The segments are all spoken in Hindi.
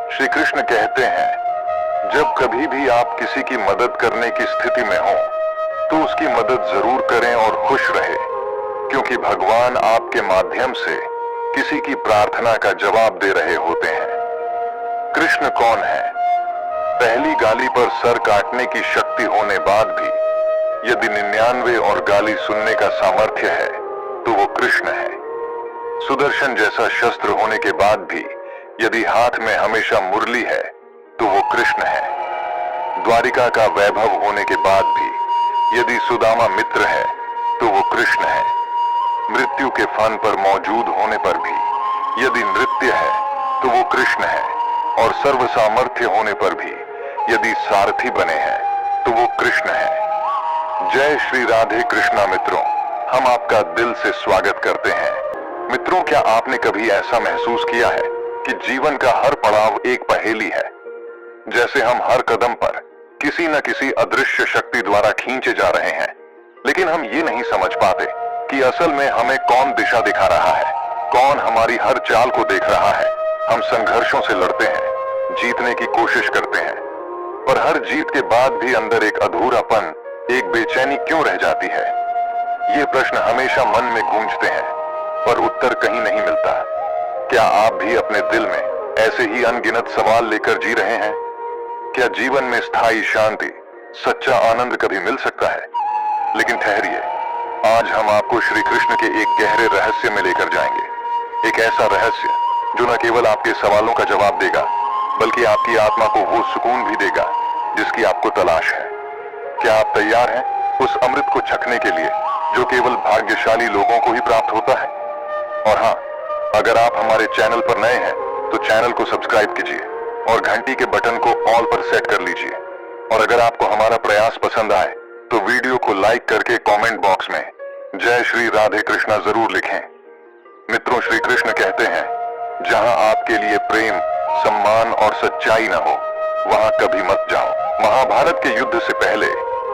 श्री कृष्ण कहते हैं, जब कभी भी आप किसी की मदद करने की स्थिति में हो तो उसकी मदद जरूर करें और खुश रहे, क्योंकि भगवान आपके माध्यम से किसी की प्रार्थना का जवाब दे रहे होते हैं। कृष्ण कौन है? पहली गाली पर सर काटने की शक्ति होने बाद भी यदि 99 और गाली सुनने का सामर्थ्य है तो वो कृष्ण है। सुदर्शन जैसा शस्त्र होने के बाद भी यदि हाथ में हमेशा मुरली है तो वो कृष्ण है। द्वारिका का वैभव होने के बाद भी यदि सुदामा मित्र है तो वो कृष्ण है। मृत्यु के फन पर मौजूद होने पर भी यदि नृत्य है तो वो कृष्ण है, और सर्व सामर्थ्य होने पर भी यदि सारथी बने हैं तो वो कृष्ण है। जय श्री राधे कृष्णा मित्रों, हम आपका दिल से स्वागत करते हैं। मित्रों, क्या आपने कभी ऐसा महसूस किया है कि जीवन का हर पड़ाव एक पहेली है? जैसे हम हर कदम पर किसी न किसी अदृश्य शक्ति द्वारा खींचे जा रहे हैं, लेकिन हम ये नहीं समझ पाते कि असल में हमें कौन दिशा दिखा रहा है, कौन हमारी हर चाल को देख रहा है। हम संघर्षों से लड़ते हैं, जीतने की कोशिश करते हैं, पर हर जीत के बाद भी अंदर एक अधूरापन, एक बेचैनी क्यों रह जाती है? ये प्रश्न हमेशा मन में गूंजते हैं, पर उत्तर कहीं नहीं मिलता। क्या आप भी अपने दिल में ऐसे ही अनगिनत सवाल लेकर जी रहे हैं? क्या जीवन में स्थायी शांति, सच्चा आनंद कभी मिल सकता है? लेकिन ठहरिए, आज हम आपको श्री कृष्ण के एक गहरे रहस्य में लेकर जाएंगे। एक ऐसा रहस्य जो न केवल आपके सवालों का जवाब देगा, बल्कि आपकी आत्मा को वो सुकून भी देगा जिसकी आपको तलाश है। क्या आप तैयार हैं उस अमृत को चखने के लिए जो केवल भाग्यशाली लोगों को ही प्राप्त होता है? और हाँ, अगर आप हमारे चैनल पर नए हैं तो चैनल को सब्सक्राइब कीजिए और घंटी के बटन को ऑल पर सेट कर लीजिए। और अगर आपको हमारा प्रयास पसंद आए तो वीडियो को लाइक करके कमेंट बॉक्स में जय श्री राधे कृष्णा जरूर लिखें। मित्रों, श्री कृष्ण कहते हैं, जहां आपके लिए प्रेम, सम्मान और सच्चाई न हो वहां कभी मत जाओ। महाभारत के युद्ध से पहले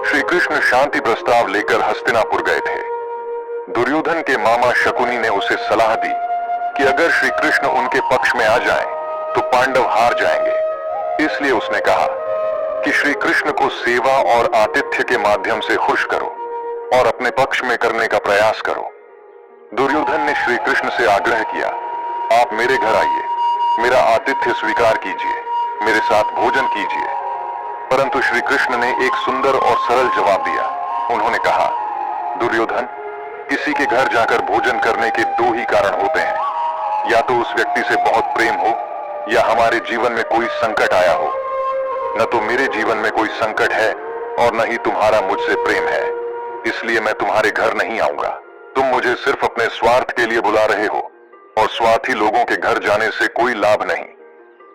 श्री कृष्ण शांति प्रस्ताव लेकर हस्तिनापुर गए थे। दुर्योधन के मामा शकुनी ने उसे सलाह दी कि अगर श्री कृष्ण उनके पक्ष में आ जाएं, तो पांडव हार जाएंगे। इसलिए उसने कहा कि श्री कृष्ण को सेवा और आतिथ्य के माध्यम से खुश करो और अपने पक्ष में करने का प्रयास करो। दुर्योधन ने श्री कृष्ण से आग्रह किया, आप मेरे घर आइए, मेरा आतिथ्य स्वीकार कीजिए, मेरे साथ भोजन कीजिए। परंतु श्री कृष्ण ने एक सुंदर और सरल जवाब दिया। उन्होंने कहा, दुर्योधन, किसी के घर जाकर भोजन करने के दो ही कारण होते हैं, या तो उस व्यक्ति से बहुत प्रेम हो या हमारे जीवन में कोई संकट आया हो। न तो मेरे जीवन में कोई संकट है और न ही तुम्हारा मुझसे प्रेम है, इसलिए मैं तुम्हारे घर नहीं आऊंगा। तुम मुझे सिर्फ अपने स्वार्थ के लिए बुला रहे हो, और स्वार्थी लोगों के घर जाने से कोई लाभ नहीं।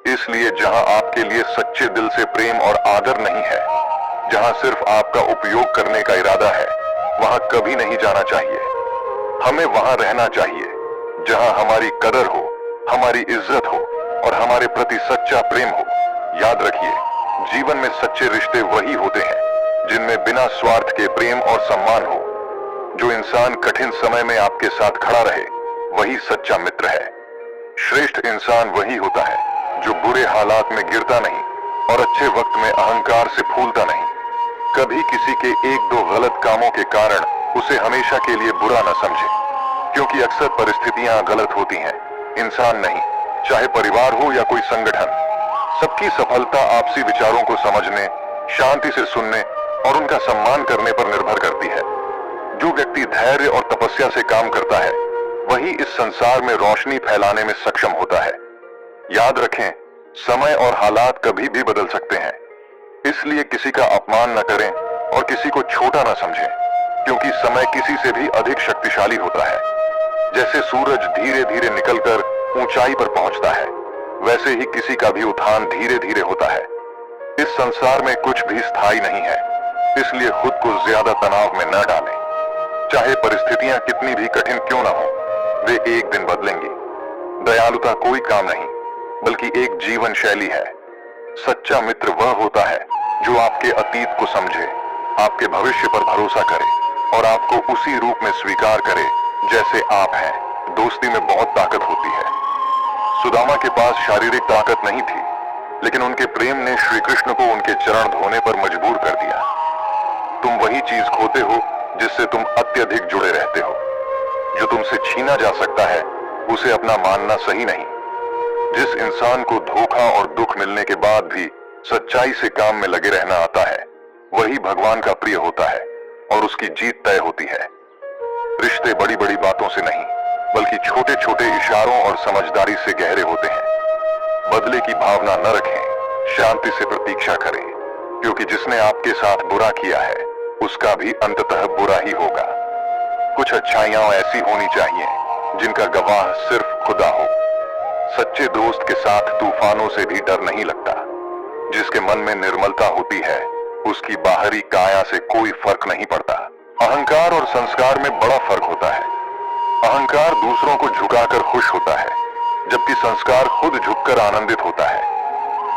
इसलिए जहां आपके लिए सच्चे दिल से प्रेम और आदर नहीं है, जहां सिर्फ आपका उपयोग करने का इरादा है, वहां कभी नहीं जाना चाहिए। हमें वहां रहना चाहिए जहां हमारी कदर हो, हमारी इज्जत हो और हमारे प्रति सच्चा प्रेम हो। याद रखिए, जीवन में सच्चे रिश्ते वही होते हैं जिनमें बिना स्वार्थ के प्रेम और सम्मान हो। जो इंसान कठिन समय में आपके साथ खड़ा रहे, वही सच्चा मित्र है। श्रेष्ठ इंसान वही होता है जो बुरे हालात में गिरता नहीं और अच्छे वक्त में अहंकार से फूलता नहीं। कभी किसी के एक दो गलत कामों के कारण उसे हमेशा के लिए बुरा न समझे, क्योंकि अक्सर परिस्थितियां गलत होती हैं, इंसान नहीं। चाहे परिवार हो या कोई संगठन, सबकी सफलता आपसी विचारों को समझने, शांति से सुनने और उनका सम्मान करने पर निर्भर करती है। जो व्यक्ति धैर्य और तपस्या से काम करता है, वही इस संसार में रोशनी फैलाने में सक्षम होता है। याद रखें, समय और हालात कभी भी बदल सकते हैं, इसलिए किसी का अपमान न करें और किसी को छोटा न समझें, क्योंकि समय किसी से भी अधिक शक्तिशाली होता है। जैसे सूरज धीरे धीरे निकलकर ऊंचाई पर पहुंचता है, वैसे ही किसी का भी उत्थान धीरे धीरे होता है। इस संसार में कुछ भी स्थायी नहीं है, इसलिए खुद को ज्यादा तनाव में न डालें। चाहे परिस्थितियां कितनी भी कठिन क्यों न हो, वे एक दिन बदलेंगी। दयालुता कोई काम नहीं, बल्कि एक जीवन शैली है। सच्चा मित्र वह होता है जो आपके अतीत को समझे, आपके भविष्य पर भरोसा करे और आपको उसी रूप में स्वीकार करे जैसे आप हैं। दोस्ती में बहुत ताकत होती है। सुदामा के पास शारीरिक ताकत नहीं थी, लेकिन उनके प्रेम ने श्री कृष्ण को उनके चरण धोने पर मजबूर कर दिया। तुम वही चीज खोते हो जिससे तुम अत्यधिक जुड़े रहते हो। जो तुमसे छीना जा सकता है उसे अपना मानना सही नहीं। जिस इंसान को धोखा और दुख मिलने के बाद भी सच्चाई से काम में लगे रहना आता है, वही भगवान का प्रिय होता है और उसकी जीत तय होती है। रिश्ते बड़ी बड़ी बातों से नहीं, बल्कि छोटे छोटे इशारों और समझदारी से गहरे होते हैं। बदले की भावना न रखें, शांति से प्रतीक्षा करें, क्योंकि जिसने आपके साथ बुरा किया है उसका भी अंततः बुरा ही होगा। कुछ अच्छाइयां ऐसी होनी चाहिए जिनका गवाह सिर्फ खुदा हो। सच्चे दोस्त के साथ तूफानों से भी डर नहीं लगता। जिसके मन में निर्मलता होती है उसकी बाहरी काया से कोई फर्क नहीं पड़ता। अहंकार और संस्कार में बड़ा फर्क होता है। अहंकार दूसरों को झुकाकर खुश होता है, जबकि संस्कार खुद झुककर आनंदित होता है।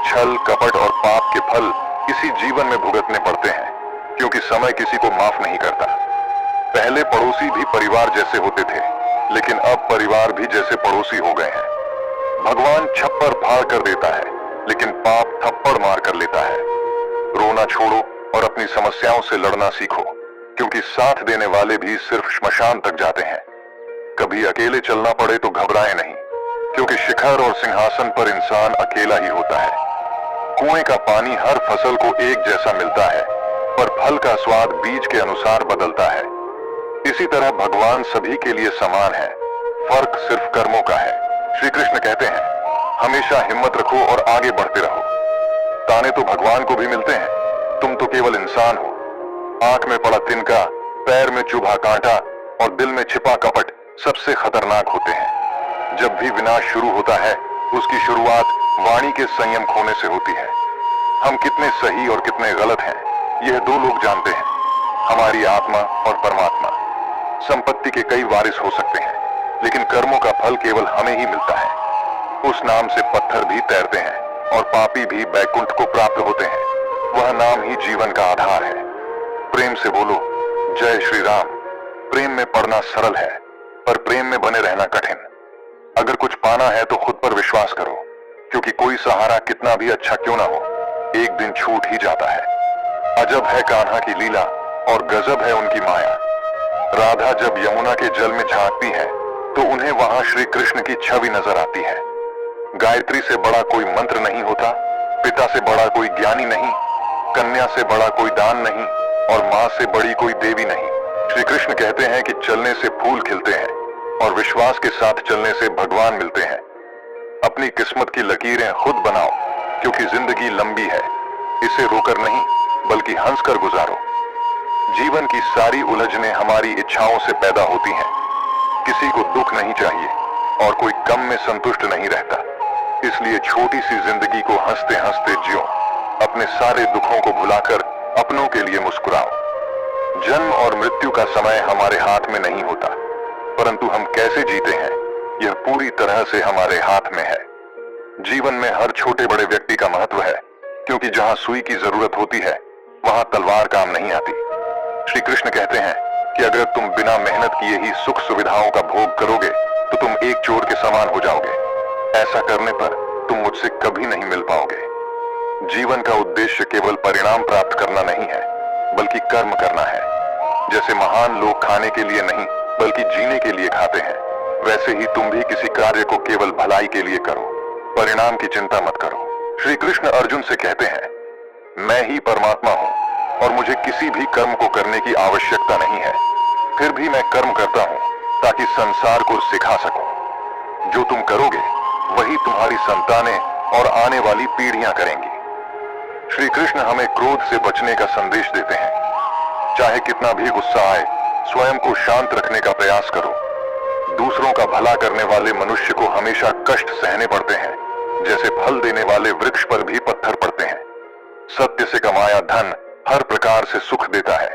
छल, कपट और पाप के फल किसी जीवन में भुगतने पड़ते हैं, क्योंकि समय किसी को माफ नहीं करता। पहले पड़ोसी भी परिवार जैसे होते थे, लेकिन अब परिवार भी जैसे पड़ोसी हो गए हैं। भगवान छप्पर फाड़ कर देता है, लेकिन पाप थप्पड़ मार कर लेता है। रोना छोड़ो और अपनी समस्याओं से लड़ना सीखो, क्योंकि साथ देने वाले भी सिर्फ श्मशान तक जाते हैं। कभी अकेले चलना पड़े तो घबराएं नहीं, क्योंकि शिखर और सिंहासन पर इंसान अकेला ही होता है। कुएं का पानी हर फसल को एक जैसा मिलता है, पर फल का स्वाद बीज के अनुसार बदलता है। इसी तरह भगवान सभी के लिए समान है, फर्क सिर्फ कर्मों का है। श्री कृष्ण कहते हैं, हमेशा हिम्मत रखो और आगे बढ़ते रहो। ताने तो भगवान को भी मिलते हैं, तुम तो केवल इंसान हो। आंख में पड़ा तिनका, पैर में चुभा कांटा और दिल में छिपा कपट सबसे खतरनाक होते हैं। जब भी विनाश शुरू होता है, उसकी शुरुआत वाणी के संयम खोने से होती है। हम कितने सही और कितने गलत हैं, यह दो लोग जानते हैं, हमारी आत्मा और परमात्मा। संपत्ति के कई वारिस हो सकते हैं, लेकिन कर्मों का फल केवल हमें ही मिलता है। उस नाम से पत्थर भी तैरते हैं और पापी भी बैकुंठ को प्राप्त होते हैं। वह नाम ही जीवन का आधार है। प्रेम से बोलो, जय श्री राम। प्रेम में पड़ना सरल है, पर प्रेम में बने रहना कठिन। अगर कुछ पाना है तो खुद पर विश्वास करो, क्योंकि कोई सहारा कितना भी अच्छा क्यों ना हो, एक दिन छूट ही जाता है। अजब है कान्हा की लीला और गजब है उनकी माया। राधा जब यमुना के जल में झांकती है तो उन्हें वहां श्री कृष्ण की छवि नजर आती है। गायत्री से बड़ा कोई मंत्र नहीं होता, पिता से बड़ा कोई ज्ञानी नहीं, कन्या से बड़ा कोई दान नहीं और माँ से बड़ी कोई देवी नहीं। श्री कृष्ण कहते हैं कि चलने से फूल खिलते हैं और विश्वास के साथ चलने से भगवान मिलते हैं। अपनी किस्मत की लकीरें खुद बनाओ, क्योंकि जिंदगी लंबी है। इसे रोकर नहीं, बल्कि हंसकर गुजारो। जीवन की सारी उलझनें हमारी इच्छाओं से पैदा होती हैं। किसी को दुख नहीं चाहिए और कोई कम में संतुष्ट नहीं रहता। इसलिए छोटी सी जिंदगी को हंसते हंसते जियो। अपने सारे दुखों को भुलाकर अपनों के लिए मुस्कुराओ। जन्म और मृत्यु का समय हमारे हाथ में नहीं होता, परंतु हम कैसे जीते हैं यह पूरी तरह से हमारे हाथ में है। जीवन में हर छोटे बड़े व्यक्ति का महत्व है, क्योंकि जहां सुई की जरूरत होती है वहां तलवार काम नहीं आती। श्री कृष्ण कहते हैं कि अगर तुम बिना मेहनत किए ही सुख सुविधाओं का भोग करोगे तो तुम एक चोर के समान हो जाओगे। ऐसा करने पर तुम मुझसे कभी नहीं मिल पाओगे। जीवन का उद्देश्य केवल परिणाम प्राप्त करना नहीं है, बल्कि कर्म करना है। जैसे महान लोग खाने के लिए नहीं बल्कि जीने के लिए खाते हैं, वैसे ही तुम भी किसी कार्य को केवल भलाई के लिए करो, परिणाम की चिंता मत करो। श्री कृष्ण अर्जुन से कहते हैं, मैं ही परमात्मा हूँ और मुझे किसी भी कर्म को करने की आवश्यकता नहीं है। फिर भी मैं कर्म करता हूँ ताकि संसार को सिखा सकूं। जो तुम करोगे वही तुम्हारी संतानें और आने वाली पीढ़ियां करेंगी। श्री कृष्ण हमें क्रोध से बचने का संदेश देते हैं। चाहे कितना भी गुस्सा आए, स्वयं को शांत रखने का प्रयास करो। दूसरों का भला करने वाले मनुष्य को हमेशा कष्ट सहने पड़ते हैं, जैसे फल देने वाले वृक्ष पर भी पत्थर पड़ते हैं। सत्य से कमाया धन हर प्रकार से सुख देता है,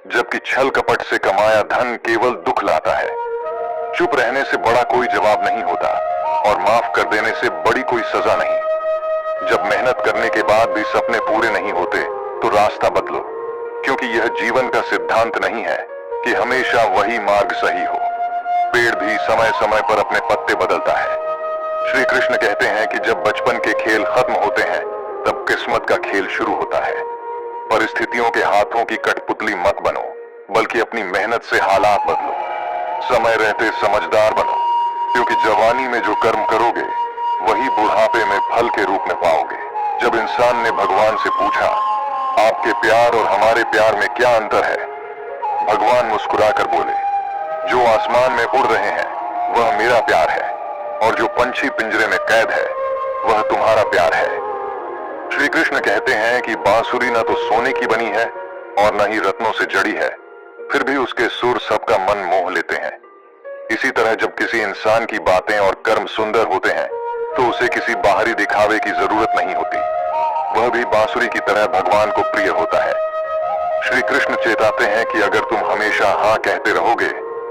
जबकि छल कपट से कमाया धन केवल दुख लाता है। चुप रहने से बड़ा कोई जवाब नहीं होता और माफ कर देने से बड़ी कोई सजा नहीं। जब मेहनत करने के बाद भी सपने पूरे नहीं होते तो रास्ता बदलो, क्योंकि यह जीवन का सिद्धांत नहीं है कि हमेशा वही मार्ग सही हो। पेड़ भी समय समय पर अपने पत्ते बदलता है। श्री कृष्ण कहते हैं कि जब बचपन के खेल खत्म होते हैं तब किस्मत का खेल शुरू होता है। परिस्थितियों के हाथों की कठपुतली मत बनो, बल्कि अपनी मेहनत से हालात बदलो। समय रहते समझदार बनो, क्योंकि जवानी में जो कर्म करोगे वही बुढ़ापे में फल के रूप में पाओगे। जब इंसान ने भगवान से पूछा, आपके प्यार और हमारे प्यार में क्या अंतर है, भगवान मुस्कुराकर बोले, जो आसमान में उड़ रहे हैं वह मेरा प्यार है, और जो पंछी पिंजरे में कैद है वह तुम्हारा प्यार है। श्री कृष्ण कहते हैं कि बांसुरी न तो सोने की बनी है और न ही रत्नों से जड़ी है, फिर भी उसके सुर सबका मन मोह लेते हैं। इसी तरह जब किसी इंसान की बातें और कर्म सुंदर होते हैं तो उसे किसी बाहरी दिखावे की जरूरत नहीं होती, वह भी बांसुरी की तरह भगवान को प्रिय होता है। श्री कृष्ण चेताते हैं कि अगर तुम हमेशा हाँ कहते रहोगे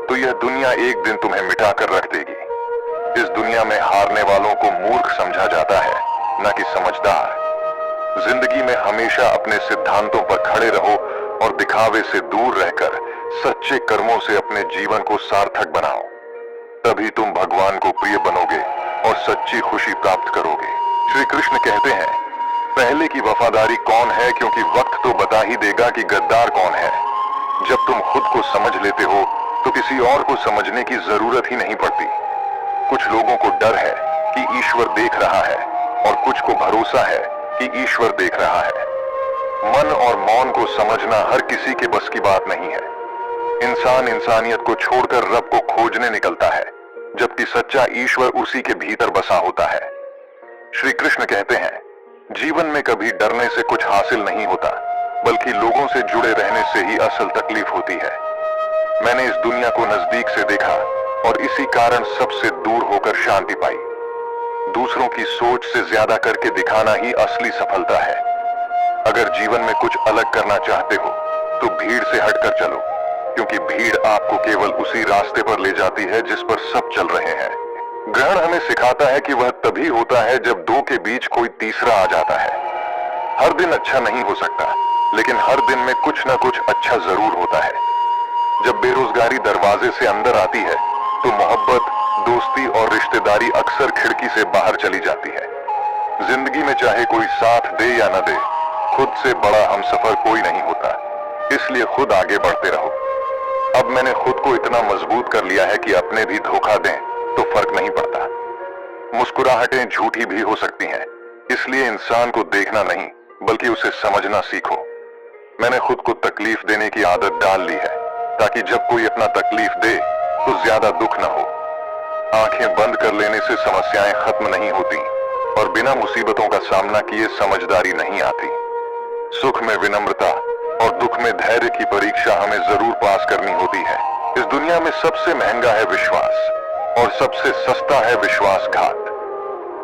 तो यह दुनिया एक दिन तुम्हें मिटा कर रख देगी। इस दुनिया में हारने वालों को मूर्ख समझा जाता है, न कि समझदार। जिंदगी में हमेशा अपने सिद्धांतों पर खड़े रहो और दिखावे से दूर रहकर सच्चे कर्मों से अपने जीवन को सार्थक बनाओ। तभी तुम भगवान को प्रिय बनोगे और सच्ची खुशी प्राप्त करोगे। श्री कृष्ण कहते हैं, पहले की वफादारी कौन है, क्योंकि वक्त तो बता ही देगा कि गद्दार कौन है। जब तुम खुद को समझ लेते हो तो किसी और को समझने की जरूरत ही नहीं पड़ती। कुछ लोगों को डर है कि ईश्वर देख रहा है और कुछ को भरोसा है कि ईश्वर देख रहा है। मन और मौन को समझना हर किसी के बस की बात नहीं है। इंसान इंसानियत को छोड़कर रब को खोजने निकलता है, जबकि सच्चा ईश्वर उसी के भीतर बसा होता है। श्री कृष्ण कहते हैं, जीवन में कभी डरने से कुछ हासिल नहीं होता, बल्कि लोगों से जुड़े रहने से ही असल तकलीफ होती है। मैंने इस दुनिया को नजदीक से देखा और इसी कारण सबसे दूर होकर शांति पाई। दूसरों की सोच से ज्यादा करके दिखाना ही असली सफलता है। अगर जीवन में कुछ अलग करना चाहते हो तो भीड़ से हटकर चलो, क्योंकि भीड़ आपको केवल उसी रास्ते पर ले जाती है जिस पर सब चल रहे हैं। ग्रहण हमें सिखाता है कि वह तभी होता है जब दो के बीच कोई तीसरा आ जाता है। हर दिन अच्छा नहीं हो सकता, लेकिन हर दिन में कुछ ना कुछ अच्छा जरूर होता है। जब बेरोजगारी दरवाजे से अंदर आती है तो मोहब्बत, दोस्ती और रिश्तेदारी अक्सर खिड़की से बाहर चली जाती है। जिंदगी में चाहे कोई साथ दे या न दे, खुद से बड़ा हमसफर कोई नहीं होता, इसलिए खुद आगे बढ़ते रहो। अब मैंने खुद को इतना मजबूत कर लिया है कि अपने भी धोखा दें तो फर्क नहीं पड़ता। मुस्कुराहटें झूठी भी हो सकती हैं, इसलिए इंसान को देखना नहीं बल्कि उसे समझना सीखो। मैंने खुद को तकलीफ देने की आदत डाल ली है, ताकि जब कोई अपना तकलीफ दे तो ज्यादा दुख न हो। आंखें बंद कर लेने से समस्याएं खत्म नहीं होती, और बिना मुसीबतों का सामना किए समझदारी नहीं आती। सुख में विनम्रता और दुख में धैर्य की परीक्षा हमें जरूर पास करनी होती है। इस दुनिया में सबसे महंगा है विश्वास, और सबसे सस्ता है विश्वासघात।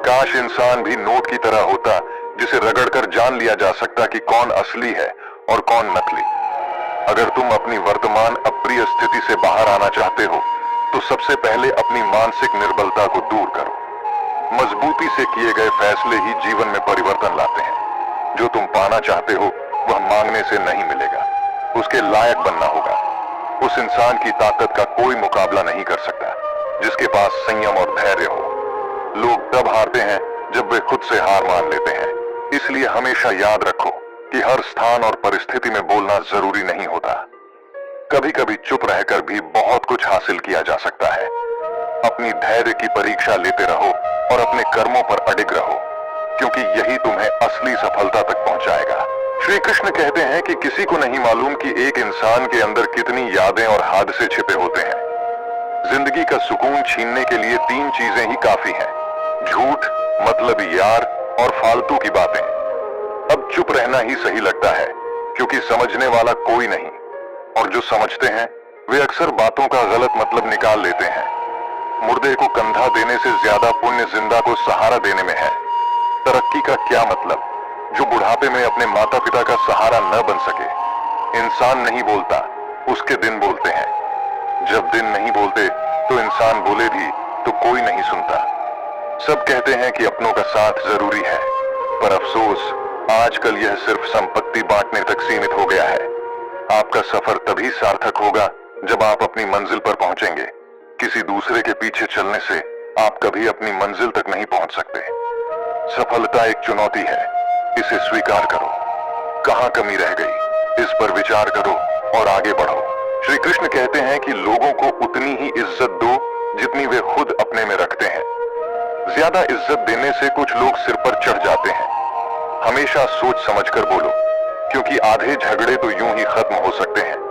काश इंसान भी नोट की तरह होता, जिसे रगड़कर जान लिया जा सकता कि कौन असली है और कौन नकली। अगर तुम अपनी वर्तमान अप्रिय स्थिति से बाहर आना चाहते हो तो सबसे पहले अपनी मानसिक निर्बलता को दूर करो। मजबूती से किए गए फैसले ही जीवन में परिवर्तन लाते हैं। जो तुम पाना चाहते हो वह मांगने से नहीं मिलेगा, उसके लायक बनना होगा। उस इंसान की ताकत का कोई मुकाबला नहीं कर सकता जिसके पास संयम और धैर्य हो। लोग तब हारते हैं जब वे खुद से हार मान लेते हैं। इसलिए हमेशा याद रखो कि हर स्थान और परिस्थिति में बोलना जरूरी नहीं होता। कभी कभी चुप रहकर भी बहुत कुछ हासिल किया जा सकता है। अपनी धैर्य की परीक्षा लेते रहो और अपने कर्मों पर अडिग रहो, क्योंकि यही तुम्हें असली सफलता तक पहुंचाएगा। श्री कृष्ण कहते हैं कि किसी को नहीं मालूम कि एक इंसान के अंदर कितनी यादें और हादसे छिपे होते हैं। जिंदगी का सुकून छीनने के लिए 3 चीजें ही काफी हैं: झूठ, मतलबी यार और फालतू की बातें। अब चुप रहना ही सही लगता है, क्योंकि समझने वाला कोई नहीं, और जो समझते हैं वे अक्सर बातों का गलत मतलब निकाल लेते हैं। मुर्दे को कंधा देने से ज्यादा पुण्य जिंदा को सहारा देने में है। तरक्की का क्या मतलब जो बुढ़ापे में अपने माता पिता का सहारा न बन सके। इंसान नहीं बोलता, उसके दिन बोलते हैं। जब दिन नहीं बोलते तो इंसान बोले भी तो कोई नहीं सुनता। सब कहते हैं कि अपनों का साथ जरूरी है, पर अफसोस आजकल यह सिर्फ संपत्ति बांटने तक सीमित हो गया है। आपका सफर तभी सार्थक होगा जब आप अपनी मंजिल पर पहुंचेंगे। किसी दूसरे के पीछे चलने से आप कभी अपनी मंजिल तक नहीं पहुंच सकते। सफलता एक चुनौती है, इसे स्वीकार करो। कहां कमी रह गई, इस पर विचार करो और आगे बढ़ो। श्री कृष्ण कहते हैं कि लोगों को उतनी ही इज्जत दो जितनी वे खुद अपने में रखते हैं। ज्यादा इज्जत देने से कुछ लोग सिर पर चढ़ जाते हैं। हमेशा सोच समझकर बोलो, क्योंकि आधे झगड़े तो यूं ही खत्म हो सकते हैं।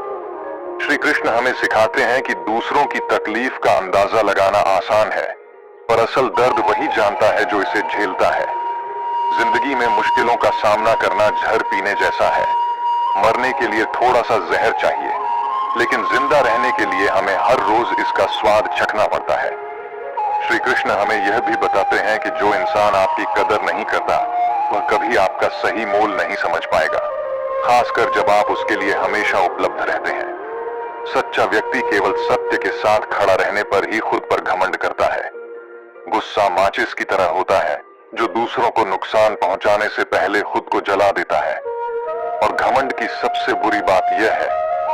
श्री कृष्ण हमें सिखाते हैं कि दूसरों की तकलीफ का अंदाजा लगाना आसान है, पर असल दर्द वही जानता है जो इसे झेलता है। जिंदगी में मुश्किलों का सामना करना जहर पीने जैसा है। मरने के लिए थोड़ा सा जहर चाहिए, लेकिन जिंदा रहने के लिए हमें हर रोज इसका स्वाद चखना पड़ता है। श्री कृष्ण हमें यह भी बताते हैं कि जो इंसान आपकी कदर नहीं करता, वह कभी आपका सही मोल नहीं समझ पाएगा, खासकर जब आप उसके लिए हमेशा उपलब्ध रहते हैं। सच्चा व्यक्ति केवल सत्य के साथ खड़ा रहने पर ही खुद पर घमंड करता है। गुस्सा माचिस की तरह होता है जो दूसरों को नुकसान पहुंचाने से पहले खुद को जला देता है। और घमंड की सबसे बुरी बात यह है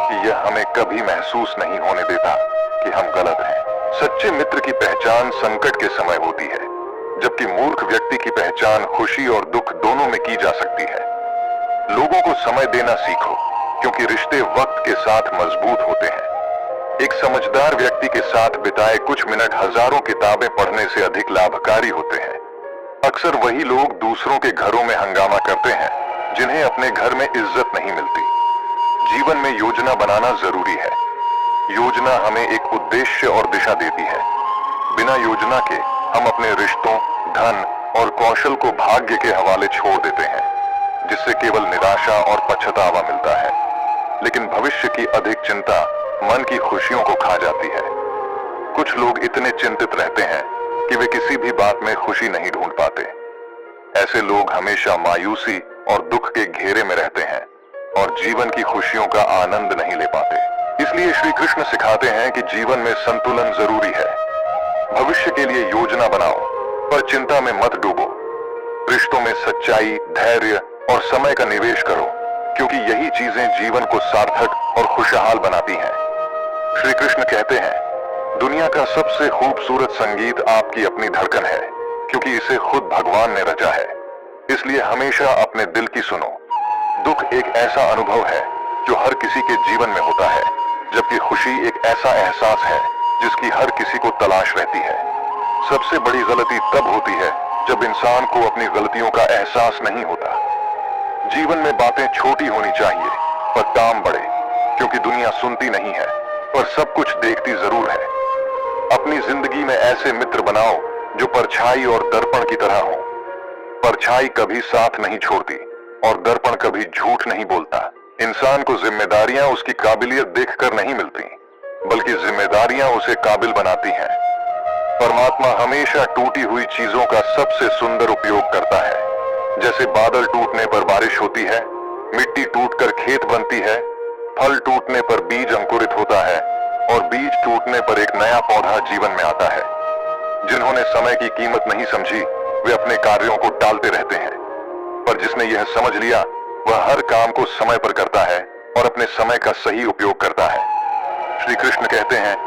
कि यह हमें कभी महसूस नहीं होने देता कि हम गलत हैं। सच्चे मित्र की पहचान संकट के समय होती है, जबकि मूर्ख व्यक्ति की पहचान खुशी और दुख दोनों में की जा सकती है। लोगों को समय देना सीखो, क्योंकि रिश्ते वक्त के साथ मजबूत होते हैं। एक समझदार व्यक्ति के साथ बिताए कुछ मिनट हजारों किताबें पढ़ने से अधिक लाभकारी होते हैं। अक्सर वही लोग दूसरों के घरों में हंगामा करते हैं जिन्हें अपने घर में इज्जत नहीं मिलती। जीवन में योजना बनाना जरूरी है। योजना हमें एक उद्देश्य और दिशा देती है। बिना योजना के हम अपने रिश्तों, धन और कौशल को भाग्य के हवाले छोड़ देते हैं, जिससे केवल निराशा और पछतावा मिलता है। लेकिन भविष्य की अधिक चिंता मन की खुशियों को खा जाती है। कुछ लोग इतने चिंतित रहते हैं कि वे किसी भी बात में खुशी नहीं ढूंढ पाते। ऐसे लोग हमेशा मायूसी और दुख के घेरे में रहते हैं और जीवन की खुशियों का आनंद नहीं ले पाते। इसलिए श्री कृष्ण सिखाते हैं कि जीवन में संतुलन जरूरी है। भविष्य के लिए योजना बनाओ, पर चिंता में मत डूबो। रिश्तों में सच्चाई, धैर्य और समय का निवेश करो, क्योंकि यही चीजें जीवन को सार्थक और खुशहाल बनाती हैं। श्री कृष्ण कहते हैं, दुनिया का सबसे खूबसूरत संगीत आपकी अपनी धड़कन है, क्योंकि इसे खुद भगवान ने रचा है। इसलिए हमेशा अपने दिल की सुनो। दुख एक ऐसा अनुभव है जो हर किसी के जीवन में होता है, जबकि खुशी एक ऐसा एहसास है जिसकी हर किसी को तलाश रहती है। सबसे बड़ी गलती तब होती है जब इंसान को अपनी गलतियों का एहसास नहीं होता। जीवन में बातें छोटी होनी चाहिए, पर काम बड़े, क्योंकि दुनिया सुनती नहीं है, पर सब कुछ देखती जरूर है। अपनी जिंदगी में ऐसे मित्र बनाओ जो परछाई और दर्पण की तरह हो। परछाई कभी साथ नहीं छोड़ती और दर्पण कभी झूठ नहीं बोलता। इंसान को जिम्मेदारियां उसकी काबिलियत देखकर नहीं मिलती, बल्कि जिम्मेदारियां उसे काबिल बनाती हैं। परमात्मा हमेशा टूटी हुई चीजों का सबसे सुंदर उपयोग करता है। जैसे बादल टूटने पर बारिश होती है, मिट्टी टूटकर खेत बनती है, फल टूटने पर बीज अंकुरित होता है और बीज टूटने पर एक नया पौधा जीवन में आता है। जिन्होंने समय की कीमत नहीं समझी, वे अपने कार्यों को टालते रहते हैं, पर जिसने यह समझ लिया, वह हर काम को समय पर करता है और अपने समय का सही उपयोग करता है। श्री कृष्ण कहते हैं,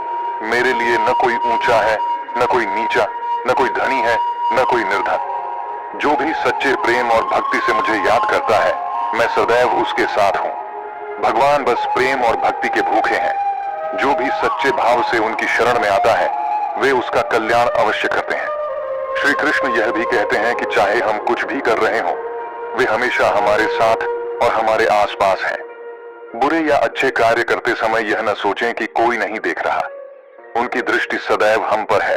मेरे लिए न कोई ऊंचा है, न कोई नीचा, न कोई धनी है, न कोई निर्धन। जो भी सच्चे प्रेम और भक्ति से मुझे याद करता है, मैं सदैव उसके साथ हूँ। भगवान बस प्रेम और भक्ति के भूखे हैं। जो भी सच्चे भाव से उनकी शरण में आता है, वे उसका कल्याण अवश्य करते हैं। श्री कृष्ण यह भी कहते हैं कि चाहे हम कुछ भी कर रहे हों, वे हमेशा हमारे साथ और हमारे आसपास हैं। बुरे या अच्छे कार्य करते समय यह न सोचें कि कोई नहीं देख रहा। उनकी दृष्टि सदैव हम पर है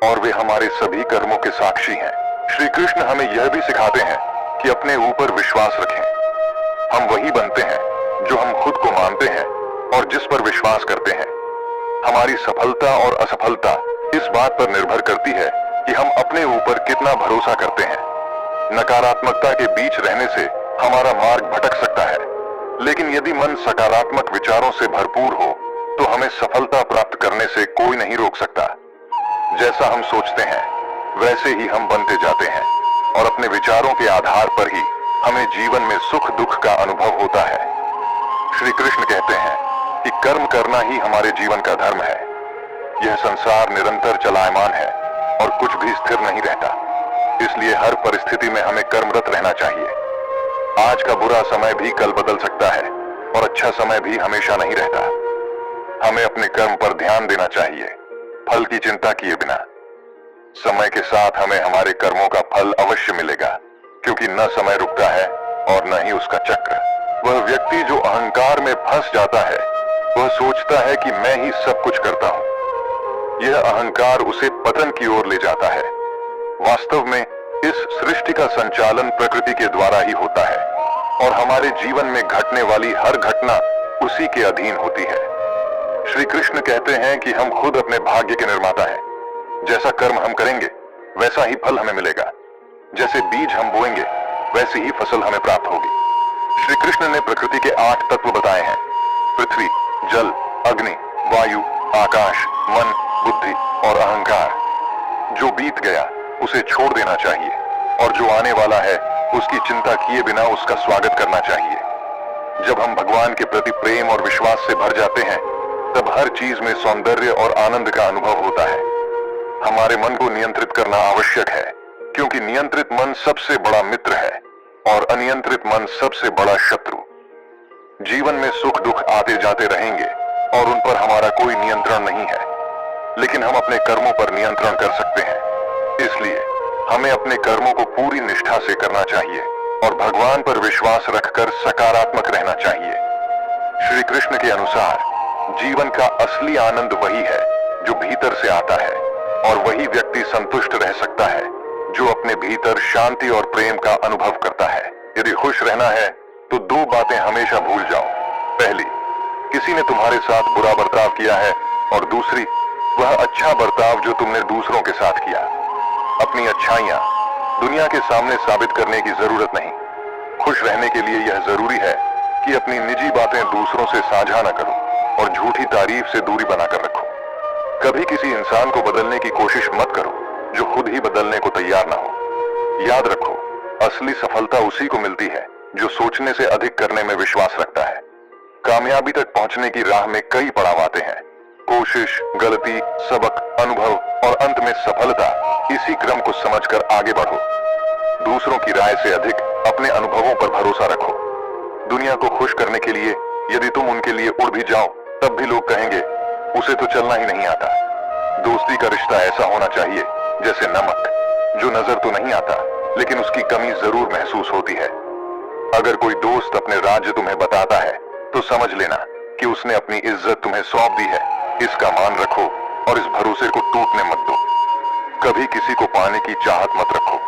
और वे हमारे सभी कर्मों के साक्षी हैं। श्री कृष्ण हमें यह भी सिखाते हैं कि अपने ऊपर विश्वास रखें। हम वही बनते हैं जो हम खुद को मानते हैं और जिस पर विश्वास करते हैं। हमारी सफलता और असफलता इस बात पर निर्भर करती है कि हम अपने ऊपर कितना भरोसा करते हैं। नकारात्मकता के बीच रहने से हमारा मार्ग भटक सकता है, लेकिन यदि मन सकारात्मक विचारों से भरपूर हो तो हमें सफलता प्राप्त करने से कोई नहीं रोक सकता। जैसा हम सोचते हैं वैसे ही हम बनते जाते हैं और अपने विचारों के आधार पर ही हमें जीवन में सुख दुख का अनुभव होता है। श्री कृष्ण कहते हैं कि कर्म करना ही हमारे जीवन का धर्म है। यह संसार निरंतर चलायमान है और कुछ भी स्थिर नहीं रहता, इसलिए हर परिस्थिति में हमें कर्मरत रहना चाहिए। आज का बुरा समय भी कल बदल सकता है और अच्छा समय भी हमेशा नहीं रहता। हमें अपने कर्म पर ध्यान देना चाहिए, फल की चिंता किए बिना। समय के साथ हमें हमारे कर्मों का फल अवश्य मिलेगा, क्योंकि न समय रुकता है और न ही उसका चक्र। वह व्यक्ति जो अहंकार में फंस जाता है, वह सोचता है कि मैं ही सब कुछ करता हूं। यह अहंकार उसे पतन की ओर ले जाता है। वास्तव में इस सृष्टि का संचालन प्रकृति के द्वारा ही होता है और हमारे जीवन में घटने वाली हर घटना उसी के अधीन होती है। श्री कृष्ण कहते हैं कि हम खुद अपने भाग्य के निर्माता हैं। जैसा कर्म हम करेंगे वैसा ही फल हमें मिलेगा। जैसे बीज हम बोएंगे वैसी ही फसल हमें प्राप्त होगी। श्री कृष्ण ने प्रकृति के 8 तत्व बताए हैं: पृथ्वी, जल, अग्नि, वायु, आकाश, मन, बुद्धि और अहंकार। जो बीत गया उसे छोड़ देना चाहिए और जो आने वाला है उसकी चिंता किए बिना उसका स्वागत करना चाहिए। जब हम भगवान के प्रति प्रेम और विश्वास से भर जाते हैं, तब हर चीज में सौंदर्य और आनंद का अनुभव होता है। हमारे मन को नियंत्रित करना आवश्यक है, क्योंकि नियंत्रित मन सबसे बड़ा मित्र है और अनियंत्रित मन सबसे बड़ा शत्रु। जीवन में सुख दुख आते जाते रहेंगे और उन पर हमारा कोई नियंत्रण नहीं है, लेकिन हम अपने कर्मों पर नियंत्रण कर सकते हैं। इसलिए हमें अपने कर्मों को पूरी निष्ठा से करना चाहिए और भगवान पर विश्वास रखकर सकारात्मक रहना चाहिए। श्री कृष्ण के अनुसार जीवन का असली आनंद वही है जो भीतर से आता है, और वही व्यक्ति संतुष्ट रह सकता है जो अपने भीतर शांति और प्रेम का अनुभव करता है। यदि खुश रहना है तो 2 बातें हमेशा भूल जाओ। पहली, किसी ने तुम्हारे साथ बुरा बर्ताव किया है, और दूसरी, वह अच्छा बर्ताव जो तुमने दूसरों के साथ किया। अपनी अच्छाइयां दुनिया के सामने साबित करने की जरूरत नहीं। खुश रहने के लिए यह जरूरी है कि अपनी निजी बातें दूसरों से साझा न करो और झूठी तारीफ से दूरी बनाकर रखो। कभी किसी इंसान को बदलने की कोशिश मत करो जो खुद ही बदलने को तैयार ना हो। याद रखो, असली सफलता उसी को मिलती है जो सोचने से अधिक करने में विश्वास रखता है। कामयाबी तक पहुंचने की राह में कई पड़ाव आते हैं: कोशिश, गलती, सबक, अनुभव और अंत में सफलता। इसी क्रम को समझकर आगे बढ़ो। दूसरों की राय से अधिक अपने अनुभवों पर भरोसा रखो। दुनिया को खुश करने के लिए यदि तुम उनके लिए उड़ भी जाओ, तब भी लोग कहेंगे उसे तो चलना ही नहीं आता। दोस्ती का रिश्ता ऐसा होना चाहिए जैसे नमक, जो नजर तो नहीं आता लेकिन उसकी कमी जरूर महसूस होती है। अगर कोई दोस्त अपने राज्य तुम्हें बताता है तो समझ लेना कि उसने अपनी इज्जत तुम्हें सौंप दी है। इसका मान रखो और इस भरोसे को टूटने मत दो। कभी किसी को पाने की चाहत मत रखो,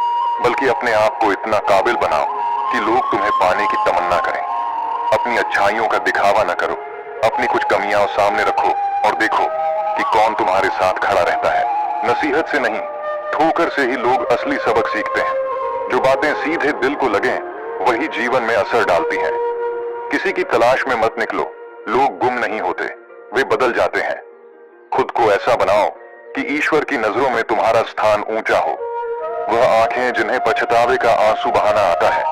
बल्कि अपने आप को इतना काबिल बनाओ कि लोग तुम्हें पाने की तमन्ना करें। अपनी अच्छाइयों का दिखावा न करो, अपनी कुछ कमियां सामने रखो और देखो कि कौन तुम्हारे साथ खड़ा रहता है। नसीहत से नहीं, ठोकर से ही लोग असली सबक सीखते हैं। जो बातें सीधे दिल को लगें, वही जीवन में असर डालती हैं। किसी की तलाश में मत निकलो, लोग गुम नहीं होते, वे बदल जाते हैं। खुद को ऐसा बनाओ कि ईश्वर की नजरों में तुम्हारा स्थान ऊंचा हो। वह आंखें जिन्हें पछतावे का आंसू बहाना आता है,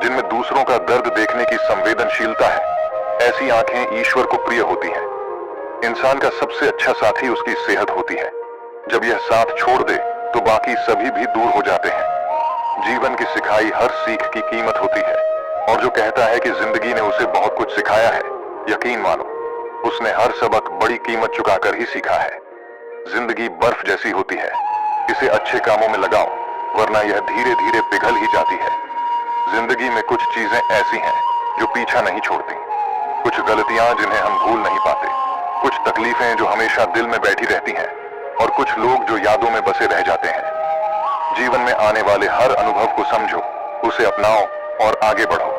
जिनमें दूसरों का दर्द देखने की संवेदनशीलता है, ऐसी आंखें ईश्वर को प्रिय होती हैं। इंसान का सबसे अच्छा साथी उसकी सेहत होती है। जब यह साथ छोड़ दे तो बाकी सभी भी दूर हो जाते हैं। जीवन की सिखाई हर सीख की कीमत होती है, और जो कहता है कि जिंदगी ने उसे बहुत कुछ सिखाया है, यकीन मानो उसने हर सबक बड़ी कीमत चुकाकर ही सीखा है। जिंदगी बर्फ जैसी होती है, इसे अच्छे कामों में लगाओ, वरना यह धीरे धीरे पिघल ही जाती है। जिंदगी में कुछ चीजें ऐसी हैं जो पीछा नहीं छोड़ती, कुछ गलतियां जिन्हें हम भूल नहीं पाते, कुछ तकलीफें जो हमेशा दिल में बैठी रहती हैं, और कुछ लोग जो यादों में बसे रह जाते हैं। जीवन में आने वाले हर अनुभव को समझो, उसे अपनाओ और आगे बढ़ो।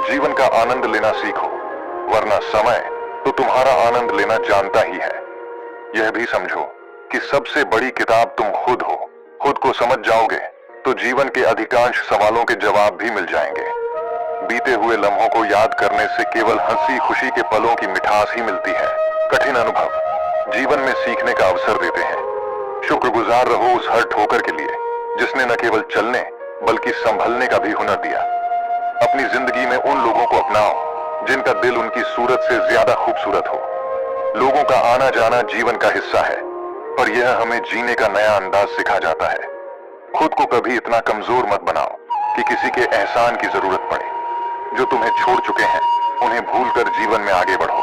जीवन का आनंद लेना सीखो, वरना समय तो तुम्हारा आनंद लेना जानता ही है। यह भी समझो कि सबसे बड़ी किताब तुम खुद हो। खुद को समझ जाओगे तो जीवन के अधिकांश सवालों के जवाब भी मिल जाएंगे। बीते हुए लम्हों को याद करने से केवल हंसी खुशी के पलों की मिठास ही मिलती है। कठिन अनुभव जीवन में सीखने का अवसर देते हैं। शुक्रगुजार रहो उस हर ठोकर के लिए जिसने न केवल चलने बल्कि संभलने का भी हुनर दिया। अपनी जिंदगी में उन लोगों को अपनाओ जिनका दिल उनकी सूरत से ज्यादा खूबसूरत हो। लोगों का आना जाना जीवन का हिस्सा है, पर यह हमें जीने का नया अंदाज सिखा जाता है। खुद को कभी इतना कमजोर मत बनाओ कि किसी के एहसान की जरूरत पड़े। जो तुम्हें छोड़ चुके हैं उन्हें भूलकर जीवन में आगे बढ़ो।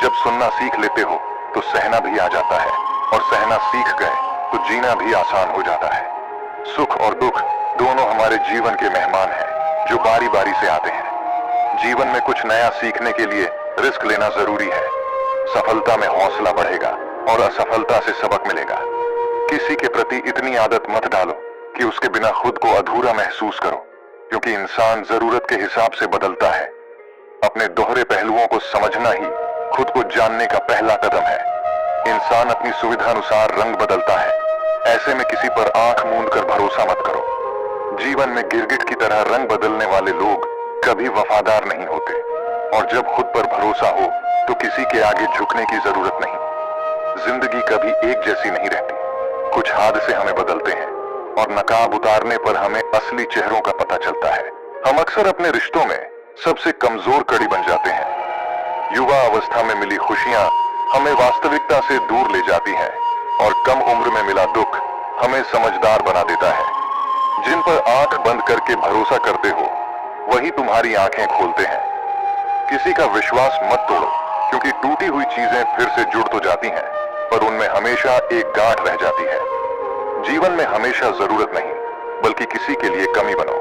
जब सुनना सीख लेते हो तो सहना भी आ जाता है, और सहना सीख गए तो जीना भी आसान हो जाता है। सुख और दुख दोनों हमारे जीवन के मेहमान हैं, जो बारी बारी से आते हैं। जीवन में कुछ नया सीखने के लिए रिस्क लेना जरूरी है। सफलता में हौसला बढ़ेगा और असफलता से सबक मिलेगा। किसी के प्रति इतनी आदत मत डालो कि उसके बिना खुद को अधूरा महसूस करो, क्योंकि इंसान जरूरत के हिसाब से बदलता है। अपने दोहरे पहलुओं को समझना ही खुद को जानने का पहला कदम है। इंसान अपनी सुविधा अनुसार रंग बदलता है, ऐसे में किसी पर आंख मूंद कर भरोसा मत करो। जीवन में गिरगिट की तरह रंग बदलने वाले लोग कभी वफादार नहीं होते, और जब खुद पर भरोसा हो तो किसी के आगे झुकने की जरूरत नहीं। जिंदगी कभी एक जैसी नहीं रहती। कुछ हादसे हमें बदलते हैं, और नकाब उतारने पर हमें असली चेहरों का पता चलता है। हम अक्सर अपने रिश्तों में सबसे कमजोर कड़ी बन जाते हैं। युवा अवस्था में मिली खुशियां हमें वास्तविकता से दूर ले जाती हैं, और कम उम्र में मिला दुख हमें समझदार बना देता है। जिन पर आंख बंद करके भरोसा करते हो वही तुम्हारी आंखें खोलते हैं। किसी का विश्वास मत तोड़ो, क्योंकि टूटी हुई चीजें फिर से जुड़ तो जाती हैं, पर उनमें हमेशा एक गांठ रह जाती है। जीवन में हमेशा जरूरत नहीं, बल्कि किसी के लिए कमी बनो।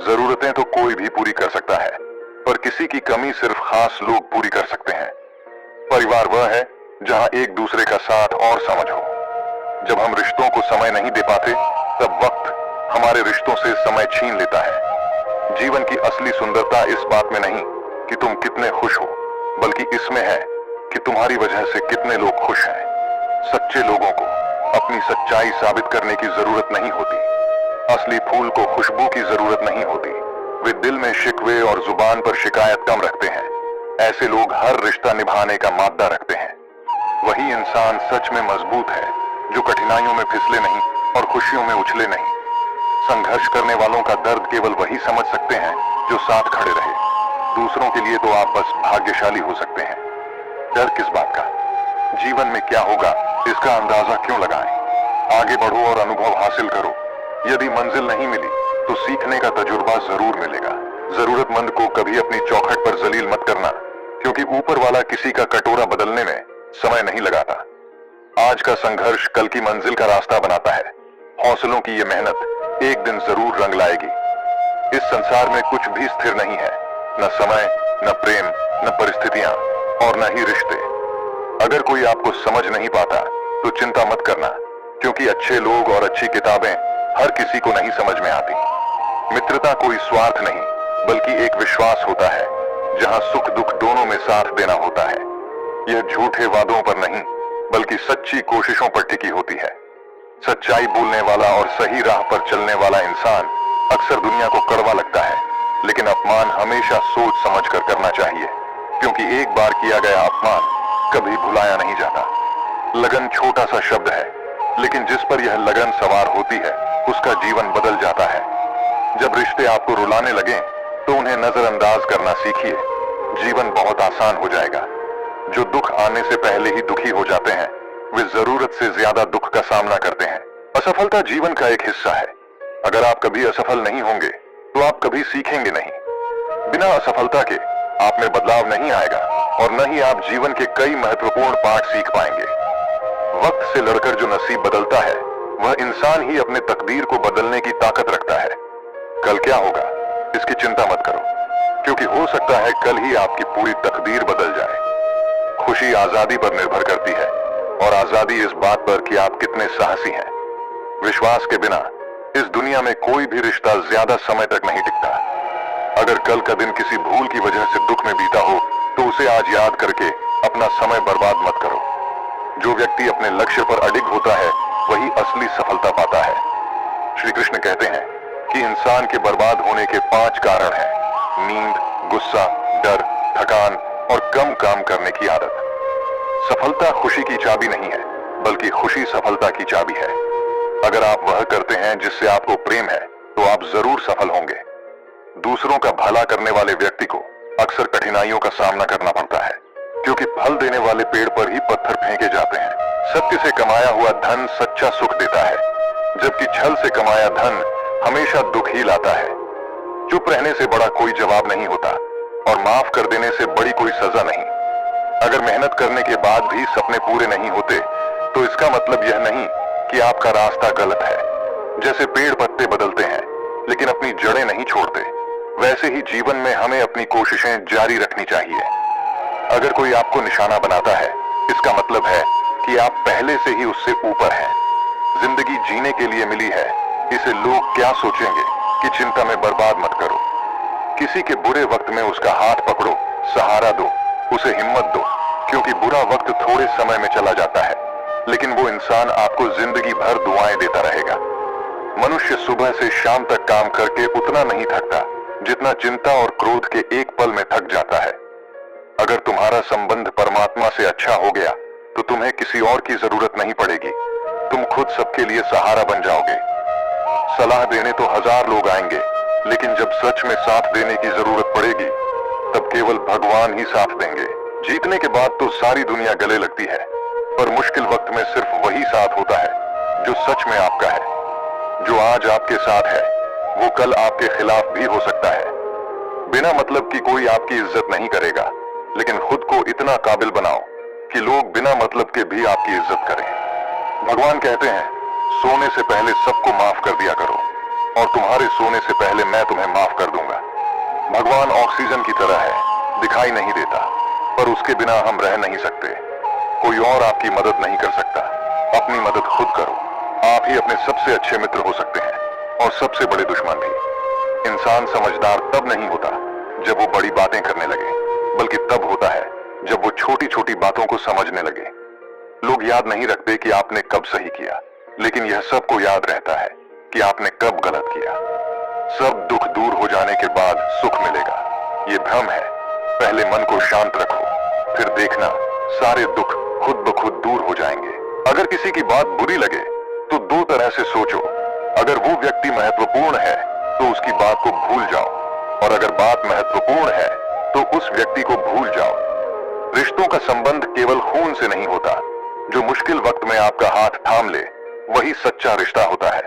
जरूरतें तो कोई भी पूरी कर सकता है, पर किसी की कमी सिर्फ खास लोग पूरी कर सकते हैं। परिवार वह है जहां एक दूसरे का साथ और समझ हो। जब हम रिश्तों को समय नहीं दे पाते, तब वक्त हमारे रिश्तों से समय छीन लेता है। जीवन की असली सुंदरता इस बात में नहीं कि तुम कितने खुश हो, बल्कि इसमें है कि तुम्हारी वजह से कितने लोग खुश हैं। सच्चे लोगों को अपनी सच्चाई साबित करने की जरूरत नहीं होती। असली फूल को खुशबू की जरूरत नहीं होती। वे दिल में शिकवे और जुबान पर शिकायत कम रखते हैं। ऐसे लोग हर रिश्ता निभाने का मादा रखते हैं। वही इंसान सच में मजबूत है जो कठिनाइयों में फिसले नहीं और खुशियों में उछले नहीं। संघर्ष करने वालों का दर्द केवल वही समझ सकते हैं जो साथ खड़े रहे। दूसरों के लिए तो आप बस भाग्यशाली हो सकते हैं। डर किस बात का? जीवन में क्या होगा इसका अंदाजा क्यों लगाएं? आगे बढ़ो और अनुभव हासिल करो। यदि मंजिल नहीं मिली तो सीखने का तजुर्बा जरूर मिलेगा। जरूरतमंद को कभी अपनी चौखट पर जलील मत करना, क्योंकि ऊपर वाला किसी का कटोरा बदलने में समय नहीं लगाता। आज का संघर्ष कल की मंजिल का रास्ता बनाता है। हौसलों की ये मेहनत एक दिन जरूर रंग लाएगी। इस संसार में कुछ भी स्थिर नहीं है, न समय, न प्रेम, न परिस्थितियां, और न ही रिश्ते। अगर कोई आपको समझ नहीं पाता तो चिंता मत करना, क्योंकि अच्छे लोग और अच्छी किताबें हर किसी को नहीं समझ में आती। मित्रता कोई स्वार्थ नहीं, बल्कि एक विश्वास होता है, जहां सुख दुख दोनों में साथ देना होता है। यह झूठे वादों पर नहीं, बल्कि सच्ची कोशिशों पर टिकी होती है। सच्चाई बोलने वाला और सही राह पर चलने वाला इंसान अक्सर दुनिया को कड़वा लगता है, लेकिन अपमान हमेशा सोच समझ कर करना चाहिए, क्योंकि एक बार किया गया अपमान कभी भुलाया नहीं जाता। लगन छोटा सा शब्द है, लेकिन जिस पर यह लगन सवार होती है उसका जीवन बदल जाता है। जब रिश्ते आपको रुलाने लगे तो उन्हें नजरअंदाज करना सीखिए। जीवन बहुत आसान हो जाएगा। जो दुख आने से पहले ही दुखी हो जाते हैं वे जरूरत से ज्यादा दुख का सामना करते हैं। असफलता जीवन का एक हिस्सा है। अगर आप कभी असफल नहीं होंगे तो आप कभी सीखेंगे नहीं। बिना असफलता के आप में बदलाव नहीं आएगा, और न ही आप जीवन के कई महत्वपूर्ण पाठ सीख पाएंगे। वक्त से लड़कर जो नसीब बदलता है वह इंसान ही अपने तकदीर को बदलने की ताकत रखता है। कल क्या होगा इसकी चिंता मत करो, क्योंकि हो सकता है कल ही आपकी पूरी तकदीर बदल जाए। खुशी आजादी पर निर्भर करती है, और आजादी इस बात पर कि आप कितने साहसी हैं। विश्वास के बिना इस दुनिया में कोई भी रिश्ता ज्यादा समय तक नहीं टिकता। अगर कल का दिन किसी भूल की वजह से दुख में बीता हो तो उसे आज याद करके अपना समय बर्बाद मत करो। जो व्यक्ति अपने लक्ष्य पर अडिग होता है वही असली सफलता पाता है। श्री कृष्ण कहते हैं कि इंसान के बर्बाद होने के 5 कारण हैं: नींद, गुस्सा, डर, थकान और कम काम करने की आदत। सफलता खुशी की चाबी नहीं है, बल्कि खुशी सफलता की चाबी है। अगर आप वह करते हैं जिससे आपको प्रेम है तो आप जरूर सफल होंगे। दूसरों का भला करने वाले व्यक्ति को अक्सर कठिनाइयों का सामना करना पड़ता है, क्योंकि फल देने वाले पेड़ पर ही पत्थर फेंके जाते हैं। सत्य से कमाया हुआ धन सच्चा सुख देता है, जबकि छल से कमाया धन हमेशा दुख ही लाता है। चुप रहने से बड़ा कोई जवाब नहीं होता और माफ कर देने से बड़ी कोई सजा नहीं। अगर मेहनत करने के बाद भी सपने पूरे नहीं होते तो इसका मतलब यह नहीं कि आपका रास्ता गलत है। जैसे पेड़ पत्ते बदलते हैं लेकिन अपनी जड़ें नहीं छोड़ते, वैसे ही जीवन में हमें अपनी कोशिशें जारी रखनी चाहिए। अगर कोई आपको निशाना बनाता है, इसका मतलब है कि आप पहले से ही उससे ऊपर हैं। जिंदगी जीने के लिए मिली है, इसे लोग क्या सोचेंगे कि चिंता में बर्बाद मत करो। किसी के बुरे वक्त में उसका हाथ पकड़ो, सहारा दो, उसे हिम्मत दो, क्योंकि बुरा वक्त थोड़े समय में चला जाता है लेकिन वो इंसान आपको जिंदगी भर दुआएं देता रहेगा। मनुष्य सुबह से शाम तक काम करके उतना नहीं थकता जितना चिंता और क्रोध के एक पल में थक जाता है। अगर तुम्हारा संबंध परमात्मा से अच्छा हो गया तो तुम्हें किसी और की जरूरत नहीं पड़ेगी, तुम खुद सबके लिए सहारा बन जाओगे। सलाह देने तो 1000 लोग आएंगे लेकिन जब सच में साथ देने की जरूरत पड़ेगी तब केवल भगवान ही साथ देंगे। जीतने के बाद तो सारी दुनिया गले लगती है, पर मुश्किल वक्त में सिर्फ वही साथ होता है जो सच में आपका है। जो आज आपके साथ है वो कल आपके खिलाफ भी हो सकता है। बिना मतलब कि कोई आपकी इज्जत नहीं करेगा, लेकिन खुद को इतना काबिल बनाओ कि लोग बिना मतलब के भी आपकी इज्जत करें। भगवान कहते हैं, सोने से पहले सबको माफ कर दिया करो और तुम्हारे सोने से पहले मैं तुम्हें माफ कर दूंगा। भगवान ऑक्सीजन की तरह है, दिखाई नहीं देता, पर उसके बिना हम रह नहीं सकते। कोई और आपकी मदद नहीं कर सकता, अपनी मदद खुद करो। आप ही अपने सबसे अच्छे मित्र हो सकते हैं और सबसे बड़े दुश्मन भी। इंसान समझदार तब नहीं होता जब वो बड़ी बातें करने लगे, बल्कि तब होता है जब वो छोटी छोटी बातों को समझने लगे। लोग याद नहीं रखते कि आपने कब सही किया, लेकिन यह सबको याद रहता है कि आपने कब गलत किया। सब दुख दूर हो जाने के बाद सुख मिलेगा, ये भ्रम है। पहले मन को शांत रखो, फिर देखना सारे दुख खुद ब खुद दूर हो जाएंगे। अगर किसी की बात बुरी लगे तो 2 तरह से सोचो। अगर वो व्यक्ति महत्वपूर्ण है तो उसकी बात को भूल जाओ, और अगर बात महत्वपूर्ण है तो उस व्यक्ति को भूल जाओ। रिश्तों का संबंध केवल खून से नहीं होता। जो मुश्किल वक्त में आपका हाथ थाम ले वही सच्चा रिश्ता होता है।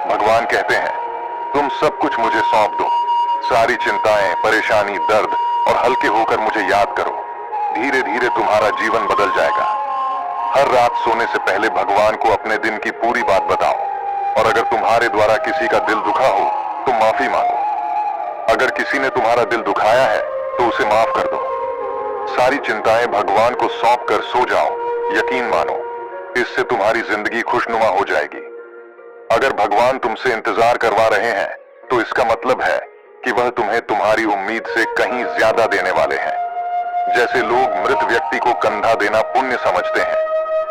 भगवान कहते हैं, तुम सब कुछ मुझे सौंप दो, सारी चिंताएं, परेशानी, दर्द, और हल्के होकर मुझे याद करो। धीरे धीरे तुम्हारा जीवन बदल जाएगा। हर रात सोने से पहले भगवान को अपने दिन की पूरी बात बताओ, और अगर तुम्हारे द्वारा किसी का दिल दुखा हो तो माफी मांगो। अगर किसी ने तुम्हारा दिल दुखाया है तो उसे माफ कर दो। सारी चिंताएं भगवान को सौंप कर सो जाओ। यकीन मानो, इससे तुम्हारी जिंदगी खुशनुमा हो जाएगी। अगर भगवान तुमसे इंतजार करवा रहे हैं तो इसका मतलब है कि वह तुम्हें तुम्हारी उम्मीद से कहीं ज्यादा देने वाले हैं। जैसे लोग मृत व्यक्ति को कंधा देना पुण्य समझते हैं,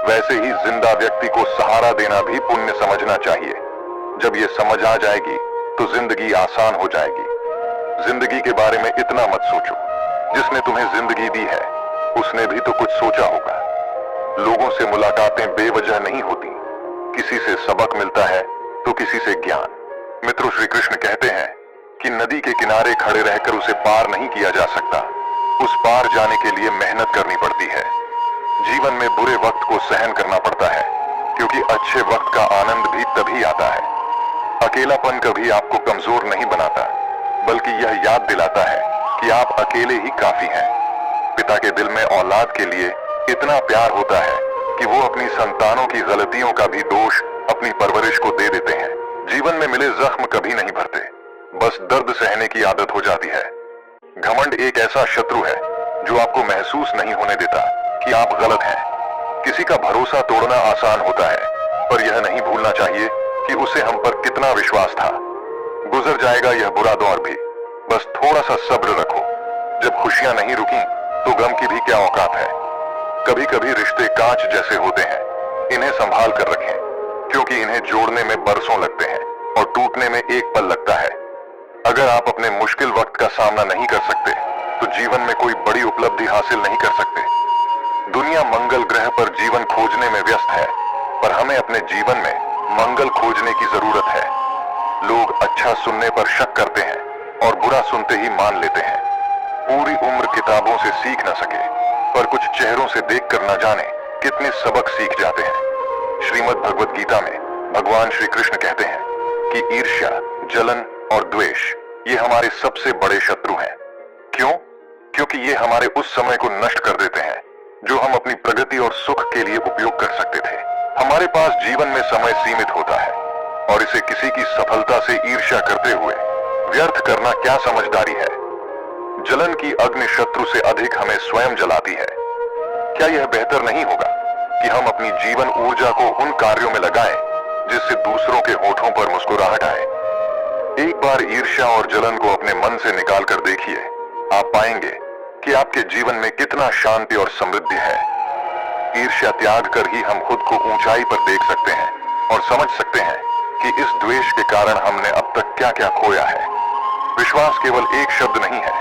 वैसे ही जिंदा व्यक्ति को सहारा देना भी पुण्य समझना चाहिए। जब ये समझ आ जाएगी तो जिंदगी आसान हो जाएगी। जिंदगी के बारे में इतना मत सोचो, जिसने तुम्हें जिंदगी दी है उसने भी तो कुछ सोचा होगा। लोगों से मुलाकातें बेवजह नहीं होती, किसी से सबक मिलता है तो किसी से ज्ञान। मित्रों, श्री कृष्ण कहते हैं कि नदी के किनारे खड़े रहकर उसे पार नहीं किया जा सकता, उस पार जाने के लिए मेहनत करनी पड़ती है। जीवन में बुरे वक्त को सहन करना पड़ता है, क्योंकि अच्छे वक्त का आनंद भी तभी आता है। अकेलापन कभी आपको कमजोर नहीं बनाता, बल्कि यह याद दिलाता है कि आप अकेले ही काफी हैं। पिता के दिल में औलाद के लिए इतना प्यार होता है कि वो अपनी संतानों की गलतियों का भी दोष अपनी परवरिश को दे देते हैं। जीवन में मिले जख्म कभी नहीं भरते, बस दर्द सहने की आदत हो जाती है। घमंड एक ऐसा शत्रु है जो आपको महसूस नहीं होने देता कि आप गलत हैं। किसी का भरोसा तोड़ना आसान होता है, पर यह नहीं भूलना चाहिए कि उसे हम पर कितना विश्वास था। गुजर जाएगा यह बुरा दौर भी, बस थोड़ा सा सब्र रखो। जब खुशियां नहीं रुकी तो गम की भी क्या औकात है। कभी कभी रिश्ते कांच जैसे होते हैं, इन्हें संभाल कर रखें, क्योंकि इन्हें जोड़ने में बरसों लगते हैं और टूटने में एक पल लगता है। अगर आप अपने मुश्किल वक्त का सामना नहीं कर सकते तो जीवन में कोई बड़ी उपलब्धि हासिल नहीं कर सकते। दुनिया मंगल ग्रह पर जीवन खोजने में व्यस्त है, पर हमें अपने जीवन में मंगल खोजने की जरूरत है। लोग अच्छा सुनने पर शक करते हैं और बुरा सुनते ही मान लेते हैं। पूरी उम्र किताबों से सीख न सके, पर कुछ चेहरों से देखकर न जाने कितने सबक सीख जाते हैं। श्रीमद् भगवद गीता में भगवान श्री कृष्ण कहते हैं कि ईर्ष्या, जलन और द्वेष ये हमारे सबसे बड़े शत्रु हैं। क्यों? क्योंकि ये हमारे उस समय को नष्ट कर देते हैं जो हम अपनी प्रगति और सुख के लिए उपयोग कर सकते थे। हमारे पास जीवन में समय सीमित होता है और इसे किसी की सफलता से ईर्ष्या करते हुए व्यर्थ करना क्या समझदारी है? जलन की अग्नि शत्रु से अधिक हमें स्वयं जलाती है। क्या यह बेहतर नहीं होगा कि हम अपनी जीवन ऊर्जा को उन कार्यों में लगाएं जिससे दूसरों के होठों पर मुस्कुराहट आए? एक बार ईर्ष्या और जलन को अपने मन से निकाल कर देखिए, आप पाएंगे कि आपके जीवन में कितना शांति और समृद्धि है। ईर्ष्या त्याग कर ही हम खुद को ऊंचाई पर देख सकते हैं और समझ सकते हैं कि इस द्वेष के कारण हमने अब तक क्या क्या खोया है। विश्वास केवल एक शब्द नहीं है,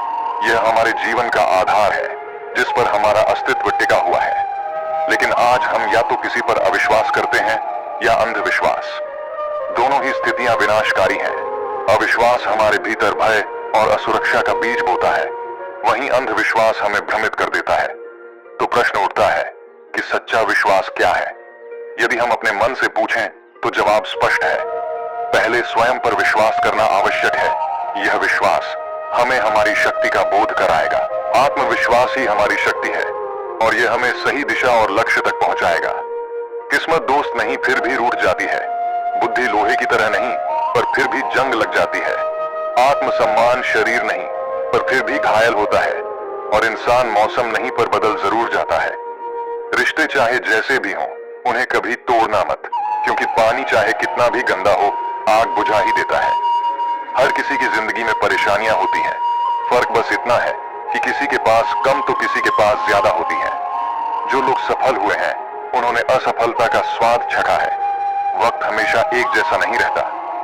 यह हमारे जीवन का आधार है जिस पर हमारा अस्तित्व टिका हुआ है। लेकिन आज हम या तो किसी पर अविश्वास करते हैं या अंधविश्वास। दोनों ही स्थितियां विनाशकारी हैं। अविश्वास हमारे भीतर भय और असुरक्षा का बीज बोता है, वहीं अंधविश्वास हमें भ्रमित कर देता है। तो प्रश्न उठता है कि सच्चा विश्वास क्या है? यदि हम अपने मन से पूछें तो जवाब स्पष्ट है। पहले स्वयं पर विश्वास करना आवश्यक है। यह विश्वास हमें हमारी शक्ति का बोध कराएगा। आत्मविश्वास ही हमारी शक्ति है और यह हमें सही दिशा और लक्ष्य तक पहुंचाएगा। किस्मत दोस्त नहीं फिर भी रूठ जाती है, बुद्धि लोहे की तरह नहीं पर फिर भी जंग लग जाती है। आत्मसम्मान शरीर नहीं पर फिर भी घायल होता है और इंसान मौसम नहीं पर बदल जरूर जाता है। रिश्ते चाहे जैसे भी हों, उन्हें कभी तोड़ना मत, क्योंकि पानी चाहे कितना भी गंदा हो, आग बुझा ही देता है। हर किसी की जिंदगी में परेशानियां होती हैं, फर्क बस इतना है कि किसी के पास कम तो किसी के पास ज्यादा होती हैं। जो लोग सफल हुए हैं उन्होंने असफलता का स्वाद चखा है। वक्त हमेशा एक जैसा नहीं रहता,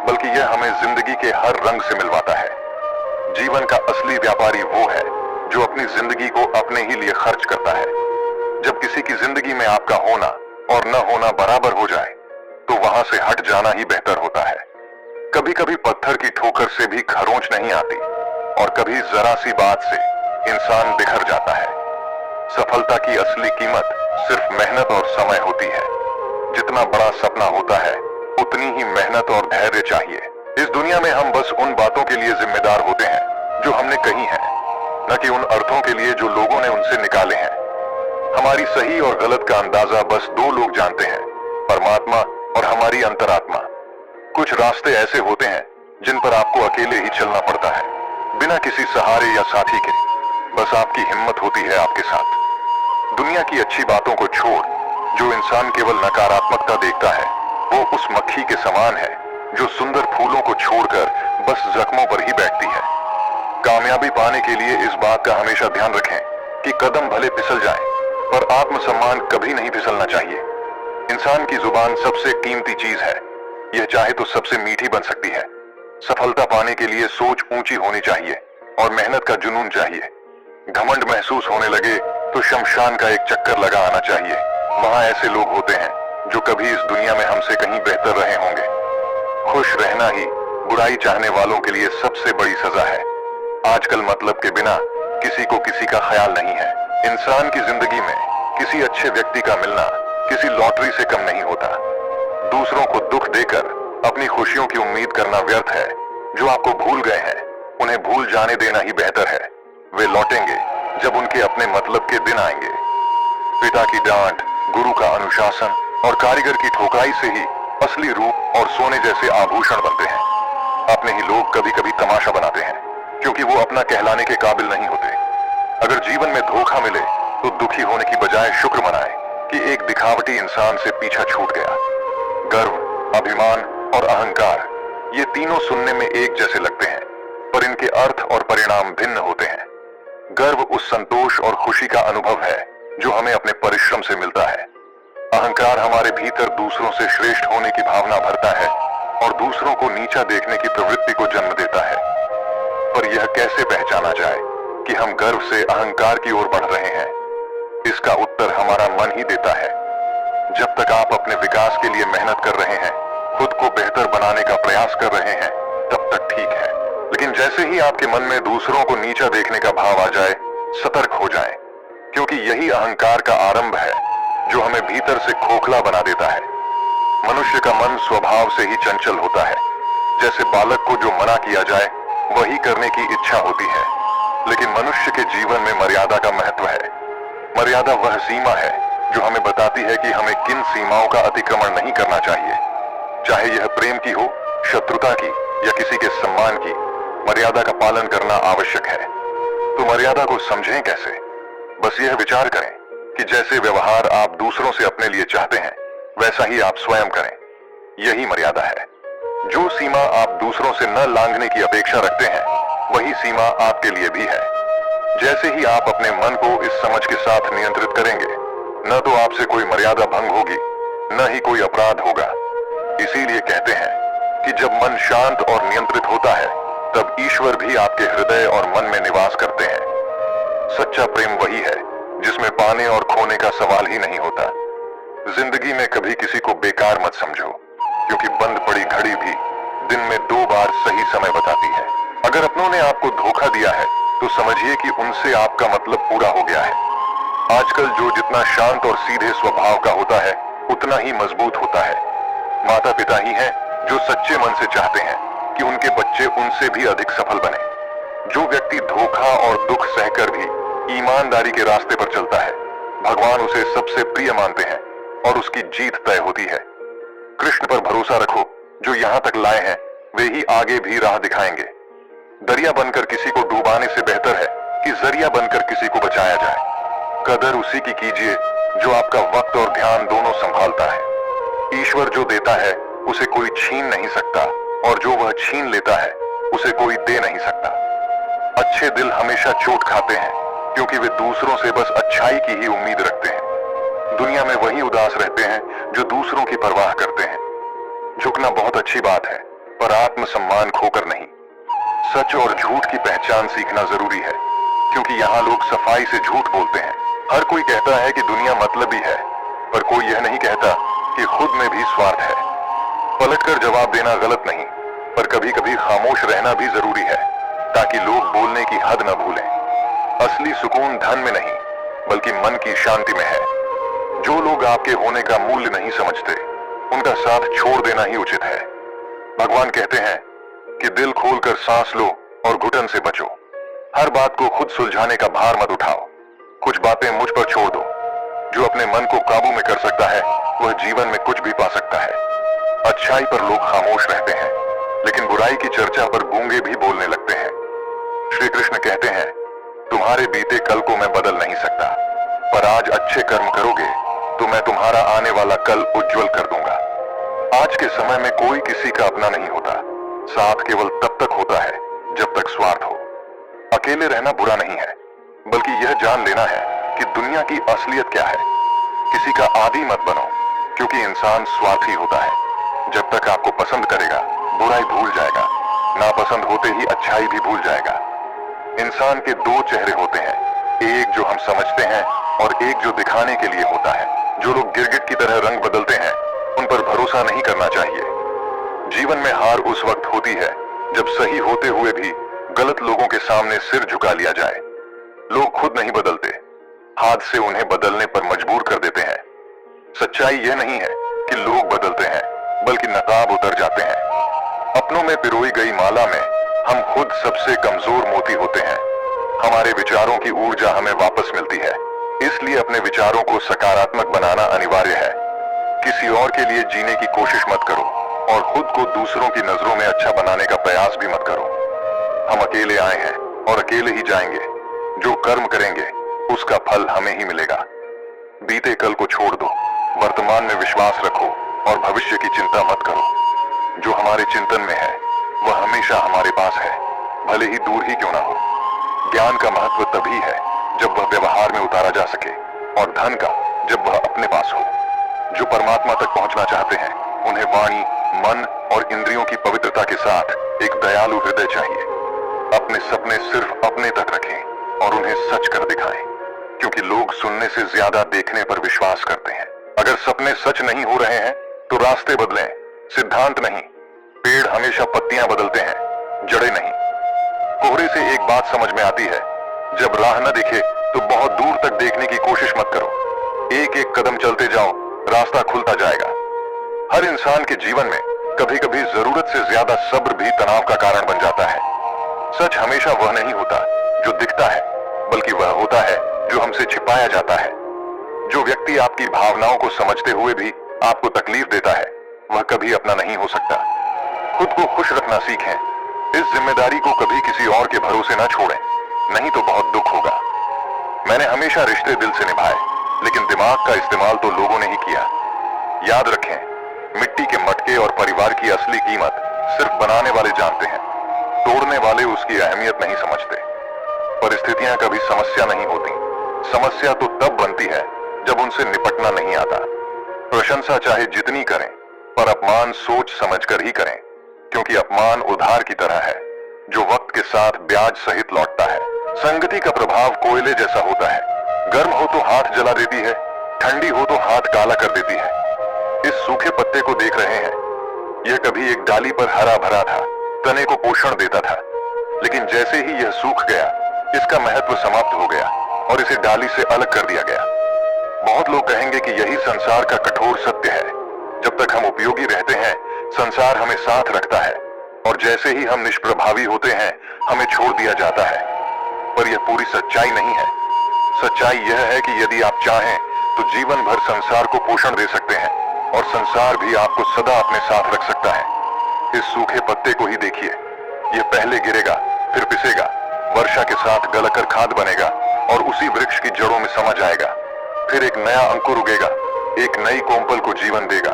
बल्कि यह हमें जिंदगी के हर रंग से मिलवाता है। जीवन का असली व्यापारी वो है जो अपनी जिंदगी को अपने ही लिए खर्च करता है। जब किसी की जिंदगी में आपका होना और न होना बराबर हो जाए तो वहां से हट जाना ही बेहतर होता है। कभी कभी पत्थर की ठोकर से भी खरोंच नहीं आती और कभी जरा सी बात से इंसान बिखर जाता है। सफलता की असली कीमत सिर्फ मेहनत और समय होती है। जितना बड़ा सपना होता है उतनी ही मेहनत और धैर्य चाहिए। इस दुनिया में हम बस उन बातों के लिए जिम्मेदार होते हैं जो हमने कही हैं, न कि उन अर्थों के लिए जो लोगों ने उनसे निकाले हैं। हमारी सही और गलत का अंदाजा बस दो लोग जानते हैं, परमात्मा और हमारी अंतरात्मा। कुछ रास्ते ऐसे होते हैं जिन पर आपको अकेले ही चलना पड़ता है, बिना किसी सहारे या साथी के। बस आपकी हिम्मत होती है आपके साथ। दुनिया की अच्छी बातों को छोड़ जो इंसान केवल नकारात्मकता देखता है, वो उस मक्खी के समान है जो सुंदर फूलों को छोड़कर बस जख्मों पर ही बैठती है। कामयाबी पाने के लिए इस बात का हमेशा ध्यान रखें कि कदम भले फिसल जाएं, पर आत्मसम्मान कभी नहीं फिसलना चाहिए। इंसान की जुबान सबसे कीमती चीज है, यह चाहे तो सबसे मीठी बन सकती है। सफलता पाने के लिए सोच ऊंची होनी चाहिए और मेहनत का जुनून चाहिए। घमंड महसूस होने लगे तो शमशान का एक चक्कर लगा आना चाहिए। वहां ऐसे लोग होते हैं जो कभी इस दुनिया में हमसे कहीं बेहतर रहे होंगे। खुश रहना ही बुराई चाहने वालों के लिए सबसे बड़ी सजा है। आजकल मतलब के बिना किसी को किसी का ख्याल नहीं है। इंसान की जिंदगी में किसी अच्छे व्यक्ति का मिलना किसी लॉटरी से कम नहीं होता। दूसरों को दुख देकर अपनी खुशियों की उम्मीद करना व्यर्थ है। जो आपको भूल गए हैं उन्हें भूल जाने देना ही बेहतर है। वे लौटेंगे जब उनके अपने मतलब के दिन आएंगे। पिता की डांट, गुरु का अनुशासन और कारीगर की ठोकराई से ही असली रूप और सोने जैसे आभूषण बनते हैं। अपने ही लोग कभी कभी तमाशा बनाते हैं क्योंकि वो अपना कहलाने के काबिल नहीं होते। अगर जीवन में धोखा मिले तो दुखी होने की बजाय शुक्र मनाएं कि एक दिखावटी इंसान से पीछा छूट गया। गर्व, अभिमान और अहंकार, ये तीनों सुनने में एक जैसे लगते हैं, पर इनके अर्थ और परिणाम भिन्न होते हैं। गर्व उस संतोष और खुशी का अनुभव है जो हमें अपने परिश्रम से मिलता है। अहंकार हमारे भीतर दूसरों से श्रेष्ठ होने की भावना भरता है और दूसरों को नीचा देखने की प्रवृत्ति को जन्म देता है। पर यह कैसे पहचाना जाए कि हम गर्व से अहंकार की ओर बढ़ रहे हैं? इसका उत्तर हमारा मन ही देता है। जब तक आप अपने विकास के लिए मेहनत कर रहे हैं, खुद को बेहतर बनाने का प्रयास कर रहे हैं, तब तक ठीक है। लेकिन जैसे ही आपके मन में दूसरों को नीचा देखने का भाव आ जाए, सतर्क हो जाएं, क्योंकि यही अहंकार का आरंभ है जो हमें भीतर से खोखला बना देता है। मनुष्य का मन स्वभाव से ही चंचल होता है। जैसे बालक को जो मना किया जाए वही करने की इच्छा होती है। लेकिन मनुष्य के जीवन में मर्यादा का महत्व है। मर्यादा वह सीमा है जो हमें बताती है कि हमें किन सीमाओं का अतिक्रमण नहीं करना चाहिए। चाहे यह प्रेम की हो, शत्रुता की या किसी के सम्मान की, मर्यादा का पालन करना आवश्यक है। तो मर्यादा को समझें कैसे? बस यह विचार करें कि जैसे व्यवहार आप दूसरों से अपने लिए चाहते हैं, वैसा ही आप स्वयं करें। यही मर्यादा है। जो सीमा आप दूसरों से न लांघने की अपेक्षा रखते हैं, वही सीमा आपके लिए भी है। जैसे ही आप अपने मन को इस समझ के साथ नियंत्रित करेंगे, न तो आपसे कोई मर्यादा भंग होगी, न ही कोई अपराध होगा। इसीलिए कहते हैं कि जब मन शांत और नियंत्रित होता है, तब ईश्वर भी आपके हृदय और मन में निवास करते हैं। सच्चा प्रेम वही है जिसमें पाने और खोने का सवाल ही नहीं होता। जिंदगी में कभी किसी को बेकार मत समझो, क्योंकि बंद पड़ी घड़ी भी दिन में 2 बार सही समय बताती है। अगर अपनों ने आपको धोखा दिया है, तो समझिए कि उनसे आपका मतलब पूरा हो गया है। आजकल जो जितना शांत और सीधे स्वभाव का होता है, उतना ही मजबूत होता है। माता पिता ही हैं जो सच्चे मन से चाहते हैं कि उनके बच्चे उनसे भी अधिक सफल बने। जो व्यक्ति धोखा और दुख सहकर भी ईमानदारी के रास्ते पर चलता है, भगवान उसे सबसे प्रिय मानते हैं और उसकी जीत तय होती है। कृष्ण पर भरोसा रखो, जो यहां तक लाए हैं वे ही आगे भी राह दिखाएंगे। दरिया बनकर किसी को डुबाने से बेहतर है कि जरिया बनकर किसी को बचाया जाए। कदर उसी की कीजिए जो आपका वक्त और ध्यान दोनों संभालता है। ईश्वर जो देता है उसे कोई छीन नहीं सकता, और जो वह छीन लेता है उसे कोई दे नहीं सकता। अच्छे दिल हमेशा चोट खाते हैं, क्योंकि वे दूसरों से बस अच्छाई की ही उम्मीद रखते हैं। दुनिया में वही उदास रहते हैं जो दूसरों की परवाह करते हैं। झुकना बहुत अच्छी बात है, पर आत्मसम्मान खोकर नहीं। सच और झूठ की पहचान सीखना जरूरी है, क्योंकि यहाँ लोग सफाई से झूठ बोलते हैं। हर कोई कहता है कि दुनिया मतलबी है, पर कोई यह नहीं कहता कि खुद में भी स्वार्थ है। पलटकर जवाब देना गलत नहीं, पर कभी कभी खामोश रहना भी जरूरी है, ताकि लोग बोलने की हद न भूलें। असली सुकून धन में नहीं, बल्कि मन की शांति में है। जो लोग आपके होने का मूल्य नहीं समझते, उनका साथ छोड़ देना ही उचित है। भगवान कहते हैं कि दिल खोलकर सांस लो और घुटन से बचो। हर बात को खुद सुलझाने का भार मत उठाओ। कुछ बातें मुझ पर छोड़ दो। जो अपने मन को काबू में कर सकता है, वह जीवन में कुछ भी पा सकता है। अच्छाई पर लोग खामोश रहते हैं, लेकिन बुराई की चर्चा पर गूंगे भी बोलने लगते हैं। श्री कृष्ण कहते हैं, तुम्हारे बीते कल को मैं बदल नहीं सकता, पर आज अच्छे कर्म करोगे तो मैं तुम्हारा आने वाला कल उज्जवल कर दूंगा। आज के समय में कोई किसी का अपना नहीं होता। साथ केवल तब तक होता है जब तक स्वार्थ हो। अकेले रहना बुरा नहीं है, बल्कि यह जान लेना है कि दुनिया की असलियत क्या है। किसी का आदी मत बनो, क्योंकि इंसान स्वार्थी होता है। जब तक आपको पसंद करेगा, बुराई भूल जाएगा। नापसंद होते ही अच्छाई भी भूल जाएगा। इंसान के 2 चेहरे होते हैं, एक जो हम समझते हैं और एक जो दिखाने के लिए होता है। जो लोग गिरगिट की तरह रंग बदलते हैं, उन पर भरोसा नहीं करना चाहिए। जीवन में हार उस वक्त होती है जब सही होते हुए भी गलत लोगों के सामने सिर झुका लिया जाए। लोग खुद नहीं बदलते, हाथ से उन्हें बदलने पर मजबूर कर देते हैं। सच्चाई यह नहीं है कि लोग बदलते हैं, बल्कि नकाब उतर जाते हैं। अपनों में पिरोई गई माला में हम खुद सबसे कमजोर मोती होते हैं। हमारे विचारों की ऊर्जा हमें वापस मिलती है, इसलिए अपने विचारों को सकारात्मक बनाना अनिवार्य है। किसी और के लिए जीने की कोशिश मत करो, और खुद को दूसरों की नजरों में अच्छा बनाने का प्रयास भी मत करो। हम अकेले आए हैं और अकेले ही जाएंगे। जो कर्म करेंगे उसका फल हमें ही मिलेगा। बीते कल को छोड़ दो, वर्तमान में विश्वास रखो और भविष्य की चिंता मत करो। जो हमारे चिंतन में है वह हमेशा हमारे पास है, भले ही दूर ही क्यों ना हो। ज्ञान का महत्व तभी है जब वह व्यवहार में उतारा जा सके, और धन का जब वह अपने पास हो। जो परमात्मा तक पहुंचना चाहते हैं, उन्हें वाणी, मन और इंद्रियों की पवित्रता के साथ एक दयालु हृदय चाहिए। अपने सपने सिर्फ अपने तक रखें और उन्हें सच कर दिखाएं, क्योंकि लोग सुनने से ज्यादा देखने पर विश्वास करते हैं। अगर सपने सच नहीं हो रहे हैं तो रास्ते बदलें, सिद्धांत नहीं। पेड़ हमेशा पत्तियां बदलते हैं, जड़ें नहीं। कोहरे से एक बात समझ में आती है, जब राह न दिखे तो बहुत दूर तक देखने की कोशिश मत करो। एक एक कदम चलते जाओ, रास्ता खुलता जाएगा। हर इंसान के जीवन में कभी कभी जरूरत से ज्यादा सब्र भी तनाव का कारण बन जाता है। हमेशा वह नहीं होता जो दिखता है, बल्कि वह होता है जो हमसे छिपाया जाता है। जो व्यक्ति आपकी भावनाओं को समझते हुए भी आपको तकलीफ देता है, वह कभी अपना नहीं हो सकता। खुद को खुश रखना सीखें। इस जिम्मेदारी को कभी किसी और के भरोसे न छोड़ें, नहीं तो बहुत दुख होगा। मैंने हमेशा रिश्ते दिल से निभाए, लेकिन दिमाग का इस्तेमाल तो लोगों ने ही किया। याद रखें, मिट्टी के मटके और परिवार की असली कीमत सिर्फ बनाने वाले जानते हैं, तोड़ने वाले उसकी अहमियत नहीं समझते। परिस्थितियां कभी समस्या नहीं होती, समस्या तो तब बनती है जब उनसे निपटना नहीं आता। प्रशंसा चाहे जितनी करें, पर अपमान सोच समझकर ही करें, क्योंकि अपमान उधार की तरह है जो वक्त के साथ ब्याज सहित लौटता है। संगति का प्रभाव कोयले जैसा होता है, गर्म हो तो हाथ जला देती है, ठंडी हो तो हाथ काला कर देती है। इस सूखे पत्ते को देख रहे हैं, यह कभी एक डाली पर हरा भरा था, तने को पोषण देता था, लेकिन जैसे ही यह सूख गया, इसका महत्व समाप्त हो गया और इसे डाली से अलग कर दिया गया। बहुत लोग कहेंगे कि यही संसार का कठोर सत्य है। जब तक हम उपयोगी रहते हैं, संसार हमें साथ रखता है, और जैसे ही हम निष्प्रभावी होते हैं, हमें छोड़ दिया जाता है। पर यह पूरी सच्चाई नहीं है। सच्चाई यह है कि यदि आप चाहें तो जीवन भर संसार को पोषण दे सकते हैं, और संसार भी आपको सदा अपने साथ रख सकता है। इस सूखे पत्ते को ही देखिए, यह पहले गिरेगा, फिर पिसेगा, वर्षा के साथ गलकर खाद बनेगा और उसी वृक्ष की जड़ों में समा जाएगा। फिर एक नया अंकुर उगेगा, एक नई कोमपल को जीवन देगा।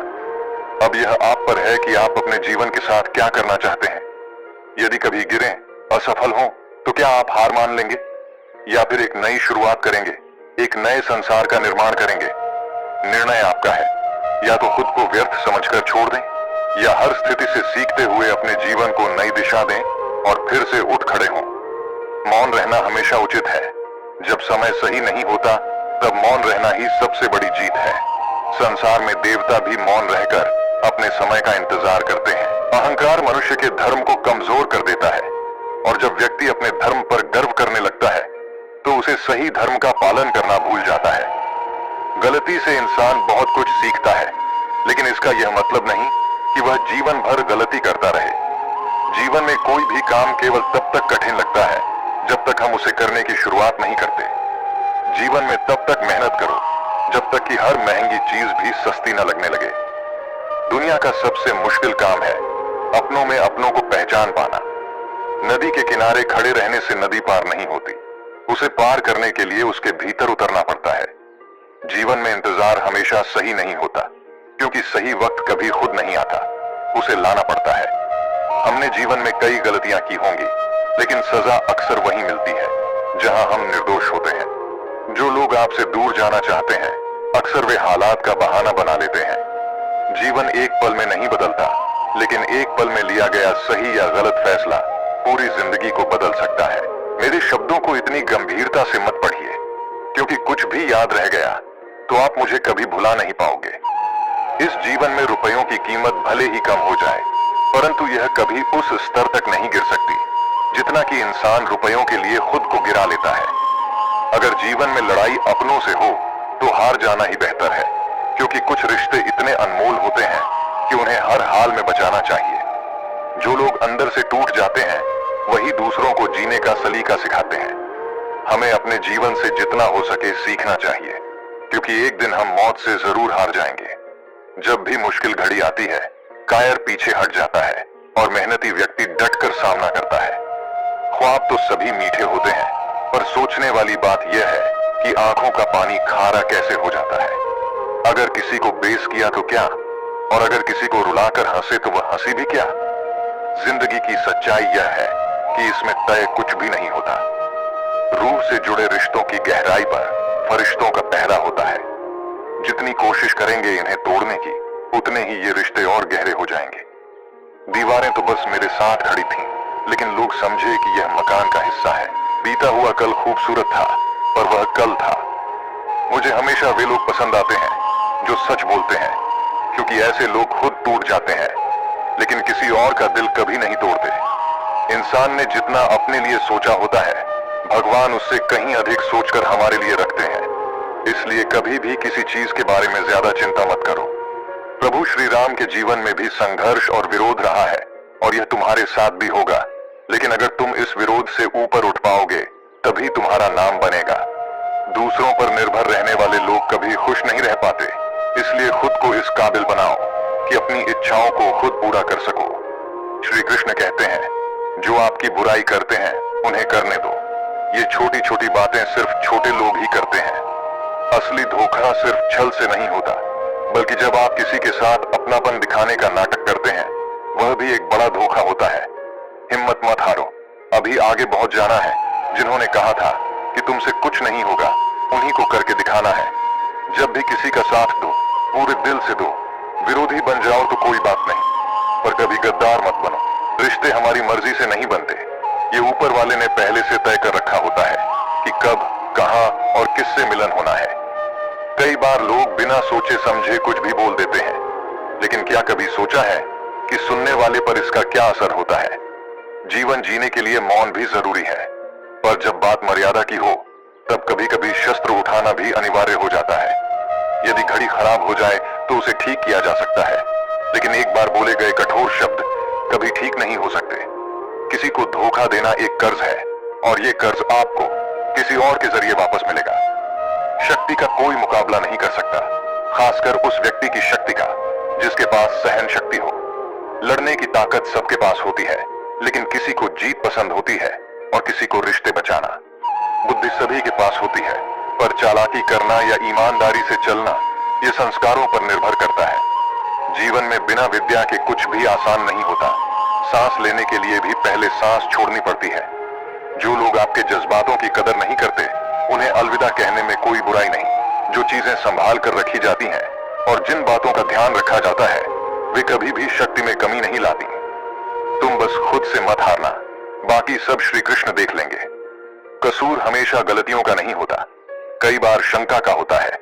अब यह आप पर है कि आप अपने जीवन के साथ क्या करना चाहते हैं। यदि कभी गिरें, असफल हों, तो क्या आप हार मान लेंगे, या फिर एक नई शुरुआत करेंगे, एक नए संसार का निर्माण करेंगे? निर्णय आपका है। या तो खुद को व्यर्थ समझकर छोड़ दें, या हर स्थिति से सीखते हुए अपने जीवन को नई दिशा दें और फिर से उठ खड़े हों। मौन रहना हमेशा उचित है। जब समय सही नहीं होता, तब मौन रहना ही सबसे बड़ी जीत है। संसार में देवता भी मौन रहकर अपने समय का इंतजार करते हैं। अहंकार मनुष्य के धर्म को कमजोर कर देता है, और जब व्यक्ति अपने धर्म पर गर्व करने लगता है, तो उसे सही धर्म का पालन करना भूल जाता है। गलती से इंसान बहुत कुछ सीखता है, लेकिन इसका यह मतलब नहीं कि वह जीवन भर गलती करता रहे। जीवन में कोई भी काम केवल तब तक कठिन लगता है जब तक हम उसे करने की शुरुआत नहीं करते। जीवन में तब तक मेहनत करो जब तक कि हर महंगी चीज भी सस्ती न लगने लगे। दुनिया का सबसे मुश्किल काम है अपनों में अपनों को पहचान पाना। नदी के किनारे खड़े रहने से नदी पार नहीं होती, उसे पार करने के लिए उसके भीतर उतरना पड़ता है। जीवन में इंतजार हमेशा सही नहीं होता, क्योंकि सही वक्त कभी खुद नहीं आता, उसे लाना पड़ता है। हमने जीवन में कई गलतियां की होंगी, लेकिन सजा अक्सर वहीं मिलती है जहां हम निर्दोष होते हैं। जो लोग आपसे दूर जाना चाहते हैं, अक्सर वे हालात का बहाना बना लेते हैं। जीवन एक पल में नहीं बदलता, लेकिन एक पल में लिया गया सही या गलत फैसला पूरी जिंदगी को बदल सकता है। मेरे शब्दों को इतनी गंभीरता से मत पढ़िए, क्योंकि कुछ भी याद रह गया तो आप मुझे कभी भुला नहीं पाओगे। इस जीवन में रुपयों की कीमत भले ही कम हो जाए, परंतु यह कभी उस स्तर तक नहीं गिर सकती जितना कि इंसान रुपयों के लिए खुद को गिरा लेता है। अगर जीवन में लड़ाई अपनों से हो तो हार जाना ही बेहतर है, क्योंकि कुछ रिश्ते इतने अनमोल होते हैं कि उन्हें हर हाल में बचाना चाहिए। जो लोग अंदर से टूट जाते हैं, वही दूसरों को जीने का सलीका सिखाते हैं। हमें अपने जीवन से जितना हो सके सीखना चाहिए, क्योंकि एक दिन हम मौत से जरूर हार जाएंगे। जब भी मुश्किल घड़ी आती है, कायर पीछे हट जाता है और मेहनती व्यक्ति डटकर सामना करता है। ख्वाब तो सभी मीठे होते हैं, पर सोचने वाली बात यह है कि आंखों का पानी खारा कैसे हो जाता है। अगर किसी को बेइज्जत किया तो क्या, और अगर किसी को रुलाकर हंसे तो वह हंसी भी क्या। जिंदगी की सच्चाई यह है कि इसमें तय कुछ भी नहीं होता। रूह से जुड़े रिश्तों की गहराई पर फरिश्तों का पहरा होता है। जितनी कोशिश करेंगे इन्हें तोड़ने की, उतने ही ये रिश्ते और गहरे हो जाएंगे। दीवारें तो बस मेरे साथ खड़ी थीं, लेकिन लोग समझे कि यह मकान का हिस्सा है। बीता हुआ कल खूबसूरत था, पर वह कल था। मुझे हमेशा वे लोग पसंद आते हैं जो सच बोलते हैं, क्योंकि ऐसे लोग खुद टूट जाते हैं, लेकिन किसी और का दिल कभी नहीं तोड़ते। इंसान ने जितना अपने लिए सोचा होता है, भगवान उससे कहीं अधिक सोचकर हमारे लिए रखते हैं। इसलिए कभी भी किसी चीज के बारे में ज्यादा चिंता मत करो। प्रभु श्री राम के जीवन में भी संघर्ष और विरोध रहा है, और यह तुम्हारे साथ भी होगा। लेकिन अगर तुम इस विरोध से ऊपर उठ पाओगे तभी तुम्हारा नाम बनेगा। दूसरों पर निर्भर रहने वाले लोग कभी खुश नहीं रह पाते, इसलिए खुद को इस काबिल बनाओ कि अपनी इच्छाओं को खुद पूरा कर सको। श्री कृष्ण कहते हैं, जो आपकी बुराई करते हैं उन्हें करने दो। ये छोटी छोटी बातें सिर्फ छोटे लोग ही करते हैं। असली धोखा सिर्फ छल से नहीं होता, बल्कि जब आप किसी के साथ अपनापन दिखाने का नाटक करते हैं, वह भी एक बड़ा धोखा होता है। हिम्मत मत हारो, अभी आगे बहुत जाना है। जिन्होंने कहा था कि तुमसे कुछ नहीं होगा, उन्हीं को करके दिखाना है। जब भी किसी का साथ दो, पूरे दिल से दो। विरोधी बन जाओ तो कोई बात नहीं, पर कभी गद्दार मत बनो। रिश्ते हमारी मर्जी से नहीं बनते, ये ऊपर वाले ने पहले से तय कर रखा होता है कि कब, कहां और किससे मिलन होना है। कई बार लोग बिना सोचे समझे कुछ भी बोल देते हैं, लेकिन क्या कभी सोचा है कि सुनने वाले पर इसका क्या असर होता है? जीवन जीने के लिए मौन भी जरूरी है, पर जब बात मर्यादा की हो तब कभी कभी शस्त्र उठाना भी अनिवार्य हो जाता है। यदि घड़ी खराब हो जाए तो उसे ठीक किया जा सकता है, लेकिन एक बार बोले गए कठोर शब्द कभी ठीक नहीं हो सकते। किसी को धोखा देना एक कर्ज है, और ये कर्ज आपको किसी और के जरिए वापस मिलेगा। शक्ति का कोई मुकाबला नहीं कर सकता, खासकर उस व्यक्ति की शक्ति का जिसके पास सहन शक्ति हो। लड़ने की ताकत सबके पास होती है, लेकिन किसी को जीत पसंद होती है और किसी को रिश्ते बचाना। बुद्धि सभी के पास होती है, पर चालाकी करना या ईमानदारी से चलना ये संस्कारों पर निर्भर करता है। जीवन में बिना विद्या के कुछ भी आसान नहीं होता। सांस लेने के लिए भी पहले सांस छोड़नी पड़ती है। जो लोग आपके जज्बातों की कदर नहीं करते, उन्हें अलविदा कहने में कोई बुराई नहीं। जो चीजें संभाल कर रखी जाती हैं और जिन बातों का ध्यान रखा जाता है, वे कभी भी शक्ति में कमी नहीं लाती। तुम बस खुद से मत हारना, बाकी सब श्री कृष्ण देख लेंगे। कसूर हमेशा गलतियों का नहीं होता, कई बार शंका का होता है।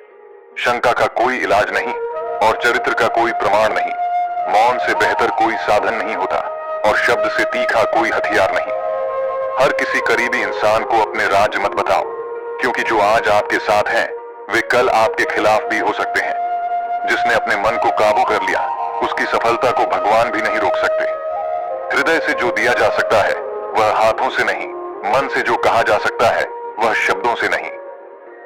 शंका का कोई इलाज नहीं और चरित्र का कोई प्रमाण नहीं। मौन से बेहतर कोई साधन नहीं होता और शब्द से तीखा कोई हथियार नहीं। हर किसी करीबी इंसान को अपने राज मत बताओ, क्योंकि जो आज आपके साथ हैं, वे कल आपके खिलाफ भी हो सकते हैं। जिसने अपने मन को काबू कर लिया, उसकी सफलता को भगवान भी नहीं रोक सकते। हृदय से जो दिया जा सकता है वह हाथों से नहीं, मन से जो कहा जा सकता है वह शब्दों से नहीं।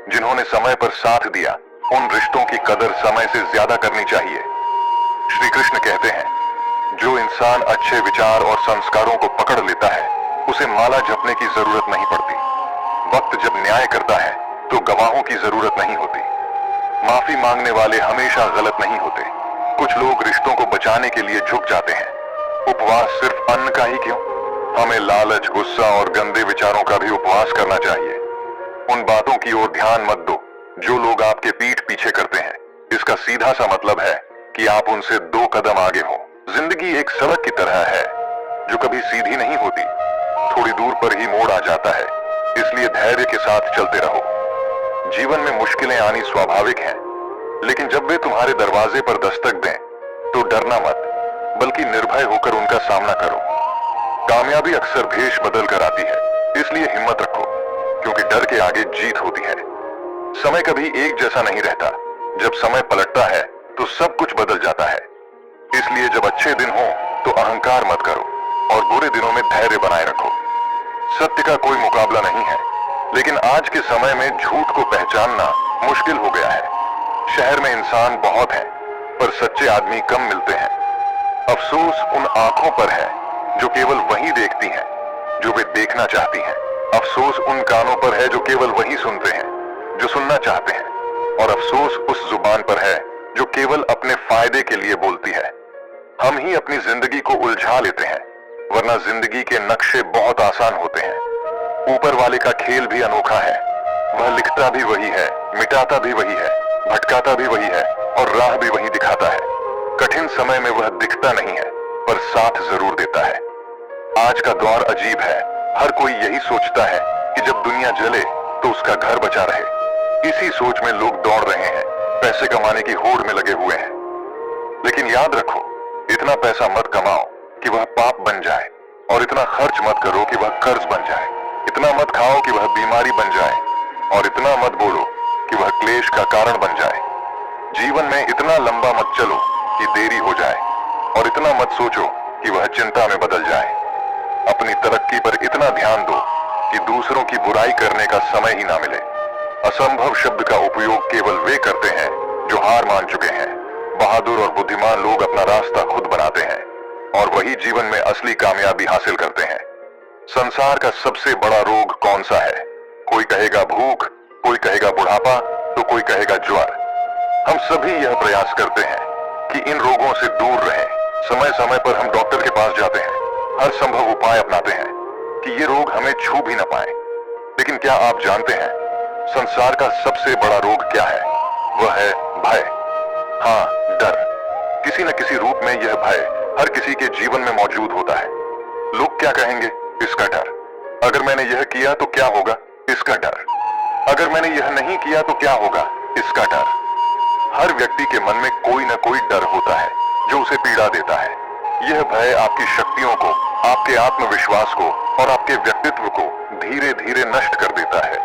जिन्होंने समय पर साथ दिया, उन रिश्तों की कदर समय से ज्यादा करनी चाहिए। श्री कृष्ण कहते हैं, जो इंसान अच्छे विचार और संस्कारों को पकड़ लेता है, उसे माला जपने की जरूरत नहीं पड़ती। वक्त जब न्याय करता है तो गवाहों की जरूरत नहीं होती। माफी मांगने वाले हमेशा गलत नहीं होते। कुछ लोग रिश्तों को बचाने के लिए झुक जाते हैं। उपवास सिर्फ अन्न का ही क्यों? हमें लालच, गुस्सा और गंदे विचारों का भी उपवास करना चाहिए। उन बातों की ओर ध्यान मत दो जो लोग आपके पीठ पीछे करते हैं। इसका सीधा सा मतलब है कि आप उनसे 2 कदम आगे हो। जिंदगी एक सड़क की तरह है जो कभी सीधी नहीं होती, थोड़ी दूर पर ही मोड़ आ जाता है। इसलिए धैर्य के साथ चलते रहो। जीवन में मुश्किलें आनी स्वाभाविक हैं, लेकिन जब वे तुम्हारे दरवाजे पर दस्तक दें तो डरना मत, बल्कि निर्भय होकर उनका सामना करो। कामयाबी अक्सर भेष बदल कर आती है, इसलिए हिम्मत रखो, क्योंकि डर के आगे जीत होती है। समय कभी एक जैसा नहीं रहता। जब समय पलटता है तो सब कुछ बदल जाता है। इसलिए जब अच्छे दिन हो तो अहंकार मत करो और बुरे दिनों में धैर्य बनाए रखो। सत्य का कोई मुकाबला नहीं है, लेकिन आज के समय में झूठ को पहचानना मुश्किल हो गया है। शहर में इंसान बहुत हैं, पर सच्चे आदमी कम मिलते हैं। अफसोस उन आंखों पर है जो केवल वही देखती हैं जो वे देखना चाहती हैं। अफसोस उन कानों पर है जो केवल वही सुनते हैं जो सुनना चाहते हैं। और अफसोस उस जुबान पर है जो केवल अपने फायदे के लिए बोलती है। हम ही अपनी जिंदगी को उलझा लेते हैं, वरना जिंदगी के नक्शे बहुत आसान होते हैं। ऊपर वाले का खेल भी अनोखा है। वह लिखता भी वही है, मिटाता भी वही है, भटकाता भी वही है और राह भी वही दिखाता है। कठिन समय में वह दिखता नहीं है, पर साथ जरूर देता है। आज का दौर अजीब है। हर कोई यही सोचता है कि जब दुनिया जले तो उसका घर बचा रहे। इसी सोच में लोग दौड़ रहे हैं, पैसे कमाने की होड़ में लगे हुए हैं। लेकिन याद रखो, इतना पैसा मत कमाओ कि वह पाप बन जाए, और इतना खर्च मत करो कि वह कर्ज बन जाए। इतना मत खाओ कि वह बीमारी बन जाए, और इतना मत बोलो कि वह क्लेश का कारण बन जाए। जीवन में इतना लंबा मत चलो कि देरी हो जाए, और इतना मत सोचो कि वह चिंता में बदल जाए। अपनी तरक्की पर इतना ध्यान दो कि दूसरों की बुराई करने का समय ही ना मिले। असंभव शब्द का उपयोग केवल वे करते हैं जो हार मान चुके हैं। बहादुर और बुद्धिमान लोग अपना रास्ता खुद बनाते हैं और वही जीवन में असली कामयाबी हासिल करते हैं। संसार का सबसे बड़ा रोग कौन सा है? कोई कहेगा भूख, कोई कहेगा बुढ़ापा, तो कोई कहेगा ज्वर। हम सभी यह प्रयास करते हैं कि इन रोगों से दूर रहें। समय समय पर हम डॉक्टर के पास जाते हैं, हर संभव उपाय अपनाते हैं कि ये रोग हमें छू भी न पाए। लेकिन क्या आप जानते हैं संसार का सबसे बड़ा रोग क्या है? वह है भय। हाँ, डर। किसी न किसी रूप में यह भय हर किसी के जीवन में मौजूद होता है। लोग क्या कहेंगे? इसका डर। अगर मैंने यह किया तो क्या होगा? इसका डर। अगर मैंने यह नहीं किया तो क्या होगा? इसका डर। हर व्यक्ति के मन में कोई न कोई डर होता है जो उसे पीड़ा देता है। यह भय आपकी शक्तियों को, आपके आत्मविश्वास को और आपके व्यक्तित्व को धीरे धीरे नष्ट कर देता है।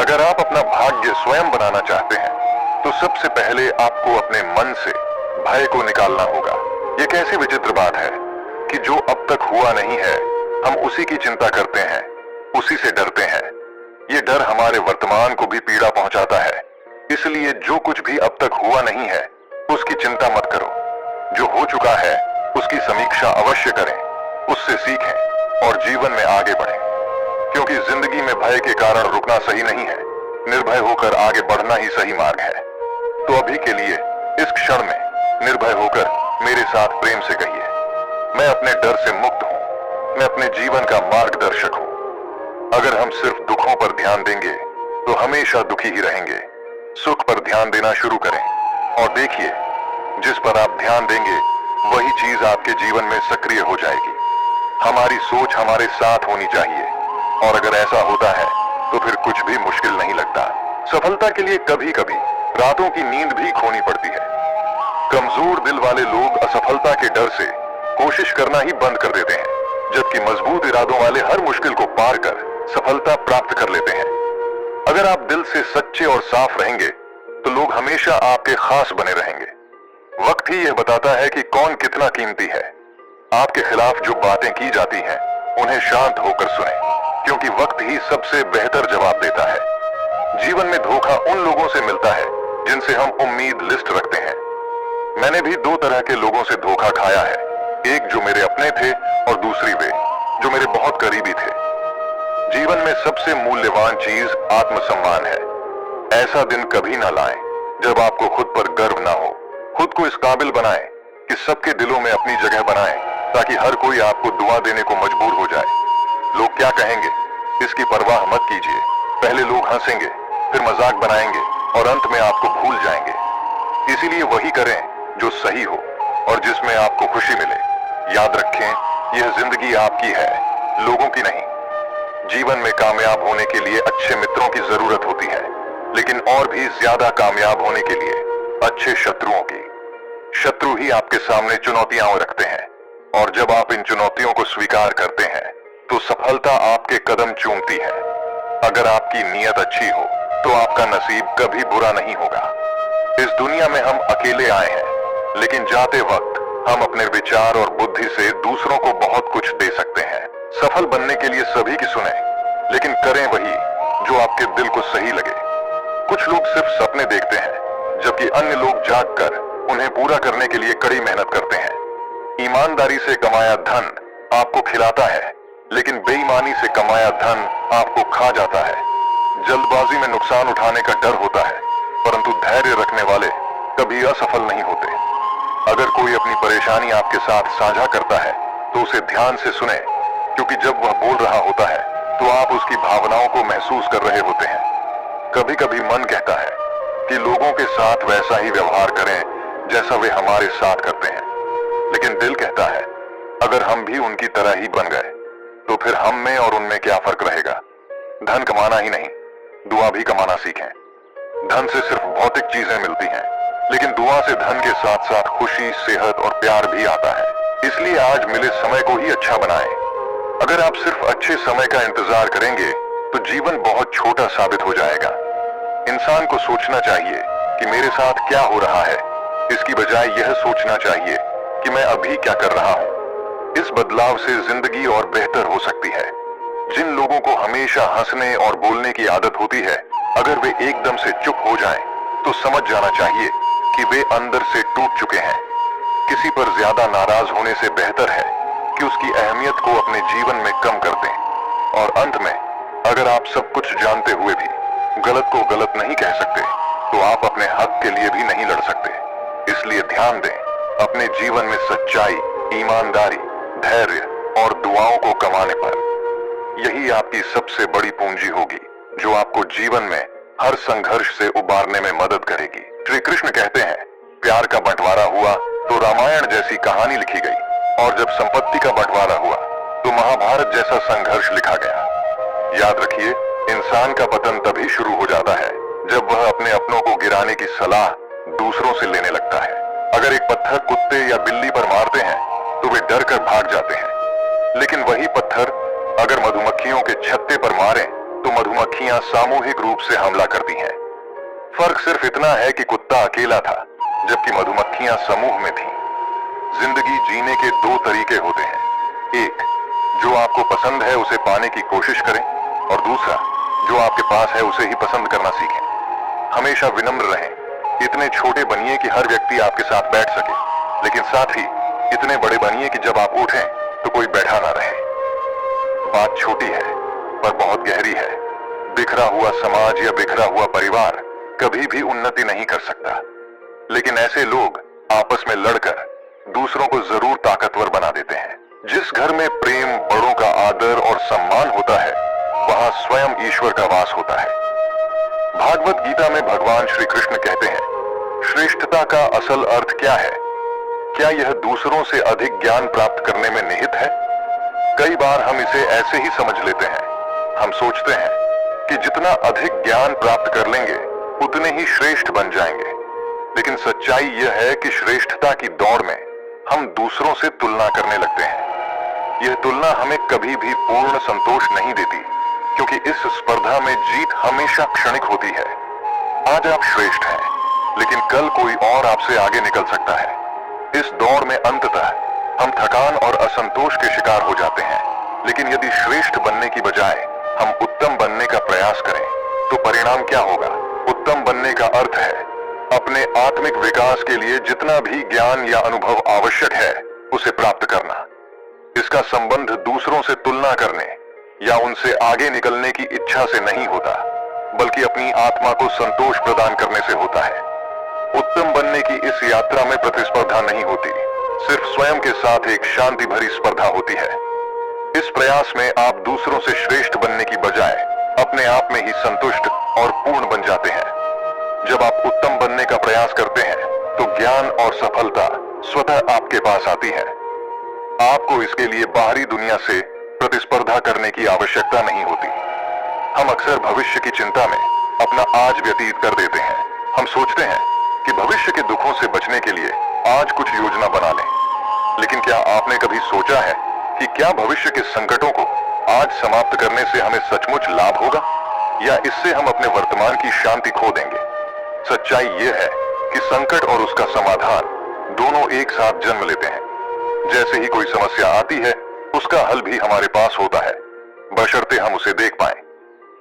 अगर आप अपना भाग्य स्वयं बनाना चाहते हैं तो सबसे पहले आपको अपने मन से भय को निकालना होगा। यह कैसी विचित्र बात है कि जो अब तक हुआ नहीं है हम उसी की चिंता करते हैं, उसी से डरते हैं। ये डर हमारे वर्तमान को भी पीड़ा पहुंचाता है। इसलिए जो कुछ भी अब तक हुआ नहीं है उसकी चिंता मत करो। जो हो चुका है उसकी समीक्षा अवश्य करें, उससे सीखें और जीवन में आगे बढ़ें। क्योंकि जिंदगी में भय के कारण रुकना सही नहीं है, निर्भय होकर आगे बढ़ना ही सही मार्ग है। तो अभी के लिए इस क्षण में निर्भय होकर मेरे साथ प्रेम से कहिए, मैं अपने डर से मुक्त हूं, मैं अपने जीवन का मार्गदर्शक हूं। अगर हम सिर्फ दुखों पर ध्यान देंगे तो हमेशा दुखी ही रहेंगे। सुख पर ध्यान देना शुरू करें और देखिए जिस पर आप ध्यान देंगे वही चीज आपके जीवन में सक्रिय हो जाएगी। हमारी सोच हमारे साथ होनी चाहिए और अगर ऐसा होता है तो फिर कुछ भी मुश्किल नहीं लगता। सफलता के लिए कभी कभी रातों की नींद भी खोनी पड़ती है। कमजोर दिल वाले लोग असफलता के डर से कोशिश करना ही बंद कर देते हैं, जबकि मजबूत इरादों वाले हर मुश्किल को पार कर सफलता प्राप्त कर लेते हैं। अगर आप दिल से सच्चे और साफ रहेंगे तो लोग हमेशा आपके खास बने रहेंगे। वक्त ही यह बताता है कि कौन कितना कीमती है। आपके खिलाफ जो बातें की जाती हैं उन्हें शांत होकर सुनें, क्योंकि वक्त ही सबसे बेहतर जवाब देता है। जीवन में धोखा उन लोगों से मिलता है जिनसे हम उम्मीद लिस्ट रखते हैं। मैंने भी दो तरह के लोगों से धोखा खाया है, एक जो मेरे अपने थे और दूसरी वे जो मेरे बहुत करीबी थे। जीवन में सबसे मूल्यवान चीज आत्मसम्मान है। ऐसा दिन कभी ना लाएं जब आपको खुद पर गर्व ना हो। खुद को इस काबिल बनाएं कि सबके दिलों में अपनी जगह बनाएं, ताकि हर कोई आपको दुआ देने को मजबूर हो जाए। लोग क्या कहेंगे इसकी परवाह मत कीजिए। पहले लोग हंसेंगे, फिर मजाक बनाएंगे और अंत में आपको भूल जाएंगे। इसीलिए वही करें जो सही हो और जिसमें आपको खुशी मिले। याद रखें यह जिंदगी आपकी है, लोगों की नहीं। जीवन में कामयाब होने के लिए अच्छे मित्रों की जरूरत होती है, लेकिन और भी ज्यादा कामयाब होने के लिए अच्छे शत्रुओं की। शत्रु ही आपके सामने चुनौतियां रखते हैं और जब आप इन चुनौतियों को स्वीकार करते हैं तो सफलता आपके कदम चूमती है। अगर आपकी नीयत अच्छी हो तो आपका नसीब कभी बुरा नहीं होगा। इस दुनिया में हम अकेले आए हैं, लेकिन जाते वक्त हम अपने विचार और बुद्धि से दूसरों को बहुत कुछ दे सकते हैं। सफल बनने के लिए सभी की सुने, लेकिन करें वही जो आपके दिल को सही लगे। कुछ लोग सिर्फ सपने देखते हैं, जबकि अन्य लोग जागकर उन्हें पूरा करने के लिए कड़ी मेहनत करते हैं। ईमानदारी से कमाया धन आपको खिलाता है, लेकिन बेईमानी से कमाया धन आपको खा जाता है। जल्दबाजी में नुकसान उठाने का डर होता है, परंतु धैर्य रखने वाले कभी असफल नहीं होते। अगर कोई अपनी परेशानी आपके साथ साझा करता है तो उसे ध्यान से सुने, क्योंकि जब वह बोल रहा होता है तो आप उसकी भावनाओं को महसूस कर रहे होते हैं। कभी कभी मन कहता है कि लोगों के साथ वैसा ही व्यवहार करें जैसा वे हमारे साथ करते हैं, लेकिन दिल कहता है अगर हम भी उनकी तरह ही बन गए तो फिर हम में और उनमें क्या फर्क रहेगा। धन कमाना ही नहीं, दुआ भी कमाना सीखें। धन से सिर्फ भौतिक चीजें मिलती हैं, लेकिन दुआ से धन के साथ साथ खुशी, सेहत और प्यार भी आता है। इसलिए आज मिले समय को ही अच्छा बनाएं। अगर आप सिर्फ अच्छे समय का इंतजार करेंगे तो जीवन बहुत छोटा साबित हो जाएगा। इंसान को सोचना चाहिए कि मेरे साथ क्या हो रहा है, इसकी बजाय यह सोचना चाहिए कि मैं अभी क्या कर रहा हूं। इस बदलाव से जिंदगी और बेहतर हो सकती है। जिन लोगों को हमेशा हंसने और बोलने की आदत होती है, अगर वे एकदम से चुप हो जाएं, तो समझ जाना चाहिए कि वे अंदर से टूट चुके हैं। किसी पर ज्यादा नाराज होने से बेहतर है कि उसकी अहमियत को अपने जीवन में कम कर दें। और अंत में, अगर आप सब कुछ जानते हुए भी गलत को गलत नहीं कह सकते, तो आप अपने हक के लिए भी नहीं लड़ सकते। इसलिए ध्यान दें, अपने जीवन में सच्चाई, ईमानदारी, धैर्य और दुआओं को कमाने पर। यही आपकी सबसे बड़ी पूंजी होगी, जो आपको जीवन में हर संघर्ष से उबारने में मदद करेगी। श्री कृष्ण कहते हैं, प्यार का बंटवारा हुआ तो रामायण जैसी कहानी लिखी गई, और जब संपत्ति का बंटवारा हुआ तो महाभारत जैसा संघर्ष लिखा गया। याद रखिए, इंसान का पतन तभी शुरू हो जाता है जब वह अपने अपनों को गिराने की सलाह दूसरों से लेने लगता है। अगर एक पत्थर कुत्ते या बिल्ली पर मारते हैं तो वे डर कर भाग जाते हैं, लेकिन वही पत्थर अगर मधुमक्खियों के छत्ते पर मारें तो मधुमक्खियां सामूहिक रूप से हमला करती हैं। फर्क सिर्फ इतना है कि कुत्ता अकेला था, जबकि मधुमक्खियां समूह में थीं। जिंदगी जीने के दो तरीके होते हैं। एक, जो आपको पसंद है उसे पाने की कोशिश करें, और दूसरा, जो आपके पास है उसे ही पसंद करना सीखें। हमेशा विनम्र रहें, इतने छोटे बनिए कि हर व्यक्ति आपके साथ बैठ सके, लेकिन साथ ही इतने बड़े बनिए कि जब आप उठें तो कोई बैठा ना रहे। बात छोटी है पर बहुत गहरी है। बिखरा हुआ समाज या बिखरा हुआ परिवार कभी भी उन्नति नहीं कर सकता, लेकिन ऐसे लोग आपस में लड़कर दूसरों को जरूर ताकतवर बना देते हैं। जिस घर में प्रेम, बड़ों का आदर और सम्मान होता है, वहां स्वयं ईश्वर का वास होता है। भागवत गीता में भगवान श्री कृष्ण कहते हैं, श्रेष्ठता का असल अर्थ क्या है? क्या यह दूसरों से अधिक ज्ञान प्राप्त करने में निहित है? कई बार हम इसे ऐसे ही समझ लेते हैं। हम सोचते हैं कि जितना अधिक ज्ञान प्राप्त कर लेंगे उतने ही श्रेष्ठ बन जाएंगे, लेकिन सच्चाई यह है कि श्रेष्ठता की दौड़ में हम दूसरों से तुलना करने लगते हैं। यह तुलना हमें कभी भी पूर्ण संतोष नहीं देती, क्योंकि इस स्पर्धा में जीत हमेशा क्षणिक होती है। आज आप श्रेष्ठ हैं, लेकिन कल कोई और आपसे आगे निकल सकता है। इस दौड़ में अंततः हम थकान और असंतोष के शिकार हो जाते हैं। लेकिन यदि श्रेष्ठ बनने की बजाय हम उत्तम बनने का प्रयास करें, तो परिणाम क्या होगा? उत्तम बनने का अर्थ है अपने आत्मिक विकास के लिए जितना भी ज्ञान या अनुभव आवश्यक है उसे प्राप्त करना। इसका संबंध दूसरों से तुलना करने या उनसे आगे निकलने की इच्छा से नहीं होता, बल्कि अपनी आत्मा को संतोष प्रदान करने से होता है। उत्तम बनने की इस यात्रा में प्रतिस्पर्धा नहीं होती, सिर्फ स्वयं के साथ एक शांति भरी स्पर्धा होती है। इस प्रयास में आप दूसरों से श्रेष्ठ बनने की बजाय अपने आप में ही संतुष्ट और पूर्ण बन जाते हैं। जब आप उत्तम बनने का प्रयास करते हैं, तो ज्ञान और सफलता स्वतः आपके पास आती है। आपको इसके लिए बाहरी दुनिया से प्रतिस्पर्धा करने की आवश्यकता नहीं होती। हम अक्सर भविष्य की चिंता में अपना आज व्यतीत कर देते हैं। हम सोचते हैं कि भविष्य के दुखों से बचने के लिए आज कुछ योजना बना लें, लेकिन क्या आपने कभी सोचा है कि क्या भविष्य के संकटों को आज समाप्त करने से हमें सचमुच लाभ होगा, या इससे हम अपने वर्तमान की शांति खो देंगे? सच्चाई यह है कि संकट और उसका समाधान दोनों एक साथ जन्म लेते हैं। जैसे ही कोई समस्या आती है, उसका हल भी हमारे पास होता है, बशर्ते हम उसे देख पाएं।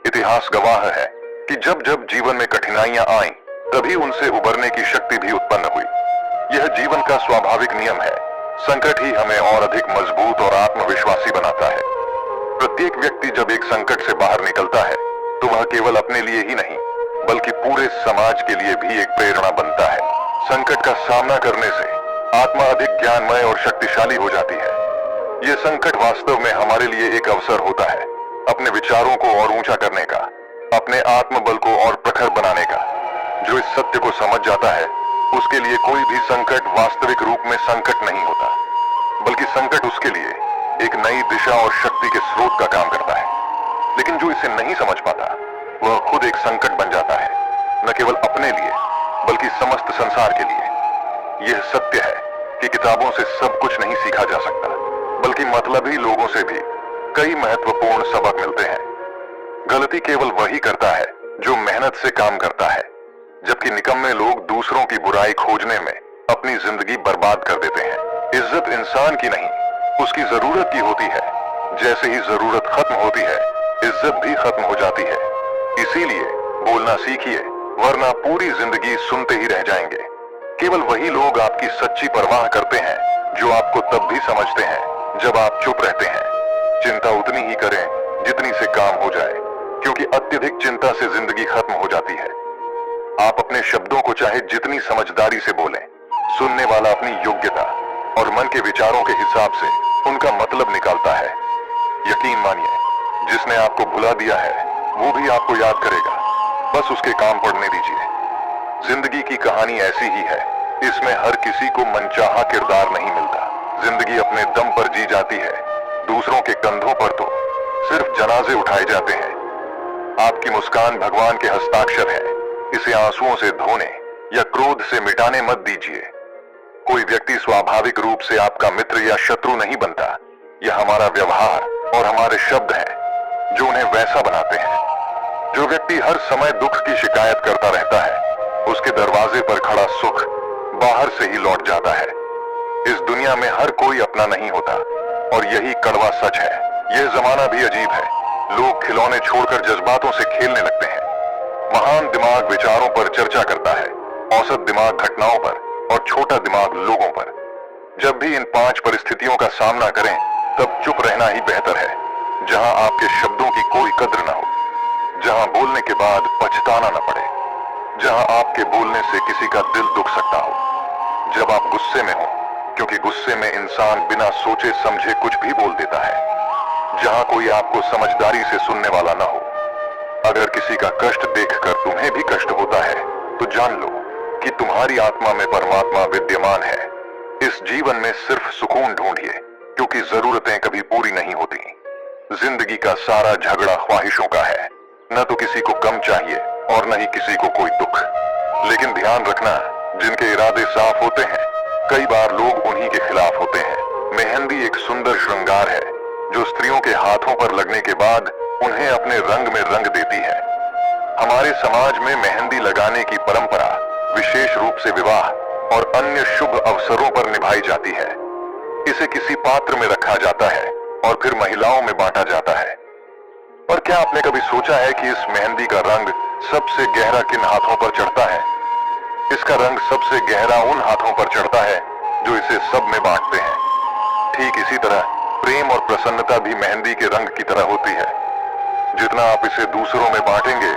इतिहास गवाह है कि जब जब जीवन में कठिनाइयां आईं, तभी उनसे उबरने की शक्ति भी उत्पन्न हुई। यह जीवन का स्वाभाविक नियम है। संकट ही हमें और अधिक मजबूत और आत्मविश्वासी बनाता है। प्रत्येक व्यक्ति जब एक संकट से बाहर निकलता है, तो वह केवल अपने लिए ही नहीं, बल्कि पूरे समाज के लिए भी एक प्रेरणा बनता है। संकट का सामना करने से आत्मा अधिक ज्ञानमय और शक्तिशाली हो जाती है। यह संकट वास्तव में हमारे लिए एक अवसर होता है, अपने विचारों को और ऊंचा करने का, अपने आत्मबल को और प्रखर बनाने का। जो इस सत्य को समझ जाता है, उसके लिए कोई भी संकट वास्तविक रूप में संकट नहीं होता, बल्कि संकट उसके लिए एक नई दिशा और शक्ति के स्रोत का काम करता है। लेकिन जो इसे नहीं समझ पाता, वह खुद एक संकट बन जाता है, न केवल अपने लिए बल्कि समस्त संसार के लिए। यह सत्य है कि किताबों से सब कुछ नहीं सीखा जा सकता, बल्कि मतलबी लोगों से भी कई महत्वपूर्ण सबक मिलते हैं। गलती केवल वही करता है जो मेहनत से काम करता है, जबकि निकम्मे लोग दूसरों की बुराई खोजने में अपनी जिंदगी बर्बाद कर देते हैं। इज्जत इंसान की नहीं, उसकी जरूरत की होती है। जैसे ही जरूरत खत्म होती है, इज्जत भी खत्म हो जाती है। इसीलिए बोलना सीखिए, वरना पूरी जिंदगी सुनते ही रह जाएंगे। केवल वही लोग आपकी सच्ची परवाह करते हैं जो आपको तब भी समझते हैं जब आप चुप रहते हैं। चिंता उतनी ही करें जितनी से काम हो जाए, क्योंकि अत्यधिक चिंता से जिंदगी खत्म हो जाती है। आप अपने शब्दों को चाहे जितनी समझदारी से बोलें, सुनने वाला अपनी योग्यता और मन के विचारों के हिसाब से उनका मतलब निकालता है। यकीन मानिए, जिसने आपको भुला दिया है वो भी आपको याद करेगा, बस उसके काम पड़ने दीजिए। जिंदगी की कहानी ऐसी ही है, इसमें हर किसी को मनचाहा किरदार नहीं मिलता। जिंदगी अपने दम पर जी जाती है, दूसरों के कंधों पर तो सिर्फ जनाजे उठाए जाते हैं। आपकी मुस्कान भगवान के हस्ताक्षर है, इसे आंसुओं से धोने या क्रोध से मिटाने मत दीजिए। कोई व्यक्ति स्वाभाविक रूप से आपका मित्र या शत्रु नहीं बनता। यह हमारा व्यवहार और हमारे शब्द हैं जो उन्हें वैसा बनाते हैं। जो व्यक्ति हर समय दुख की शिकायत करता रहता है, उसके दरवाजे पर खड़ा सुख बाहर से ही लौट जाता है। इस दुनिया में हर कोई अपना नहीं होता, और यही कड़वा सच है। यह जमाना भी अजीब है, लोग खिलौने छोड़कर जज्बातों से खेलने लगते हैं। महान दिमाग विचारों पर चर्चा करता है, औसत दिमाग घटनाओं पर और छोटा दिमाग लोगों पर। जब भी इन 5 परिस्थितियों का सामना करें, तब चुप रहना ही बेहतर है। जहां आपके शब्दों की कोई कद्र ना हो, जहां बोलने के बाद पछताना न पड़े, जहां आपके बोलने से किसी का दिल दुख सकता हो। जब आप गुस्से में हो, क्योंकि गुस्से में इंसान बिना सोचे समझे कुछ भी बोल देता है। जहां कोई आपको समझदारी से सुनने वाला ना हो। अगर किसी का कष्ट देखकर तुम्हें भी कष्ट होता है, तो जान लो कि तुम्हारी आत्मा में परमात्मा विद्यमान है। इस जीवन में सिर्फ सुकून ढूंढिए, क्योंकि जरूरतें कभी पूरी नहीं होती। जिंदगी का सारा झगड़ा ख्वाहिशों का है, न तो किसी को कम चाहिए और न ही किसी को कोई दुख। लेकिन ध्यान रखना, जिनके इरादे साफ होते हैं, कई बार लोग उन्हीं के खिलाफ होते हैं। मेहंदी एक सुंदर श्रृंगार है जो स्त्रियों के हाथों पर लगने के बाद उन्हें अपने रंग में रंग देती है। हमारे समाज में मेहंदी लगाने की परंपरा विशेष रूप से विवाह और अन्य शुभ अवसरों पर निभाई जाती है। इसे किसी पात्र में रखा जाता है और फिर महिलाओं में बांटा जाता है। और क्या आपने कभी सोचा है कि इस मेहंदी का रंग सबसे गहरा किन हाथों पर चढ़ता है? इसका रंग सबसे गहरा उन हाथों पर चढ़ता है जो इसे सब में बांटते हैं। ठीक इसी तरह प्रेम और प्रसन्नता भी मेहंदी के रंग की तरह होती है। जितना आप इसे दूसरों में बांटेंगे,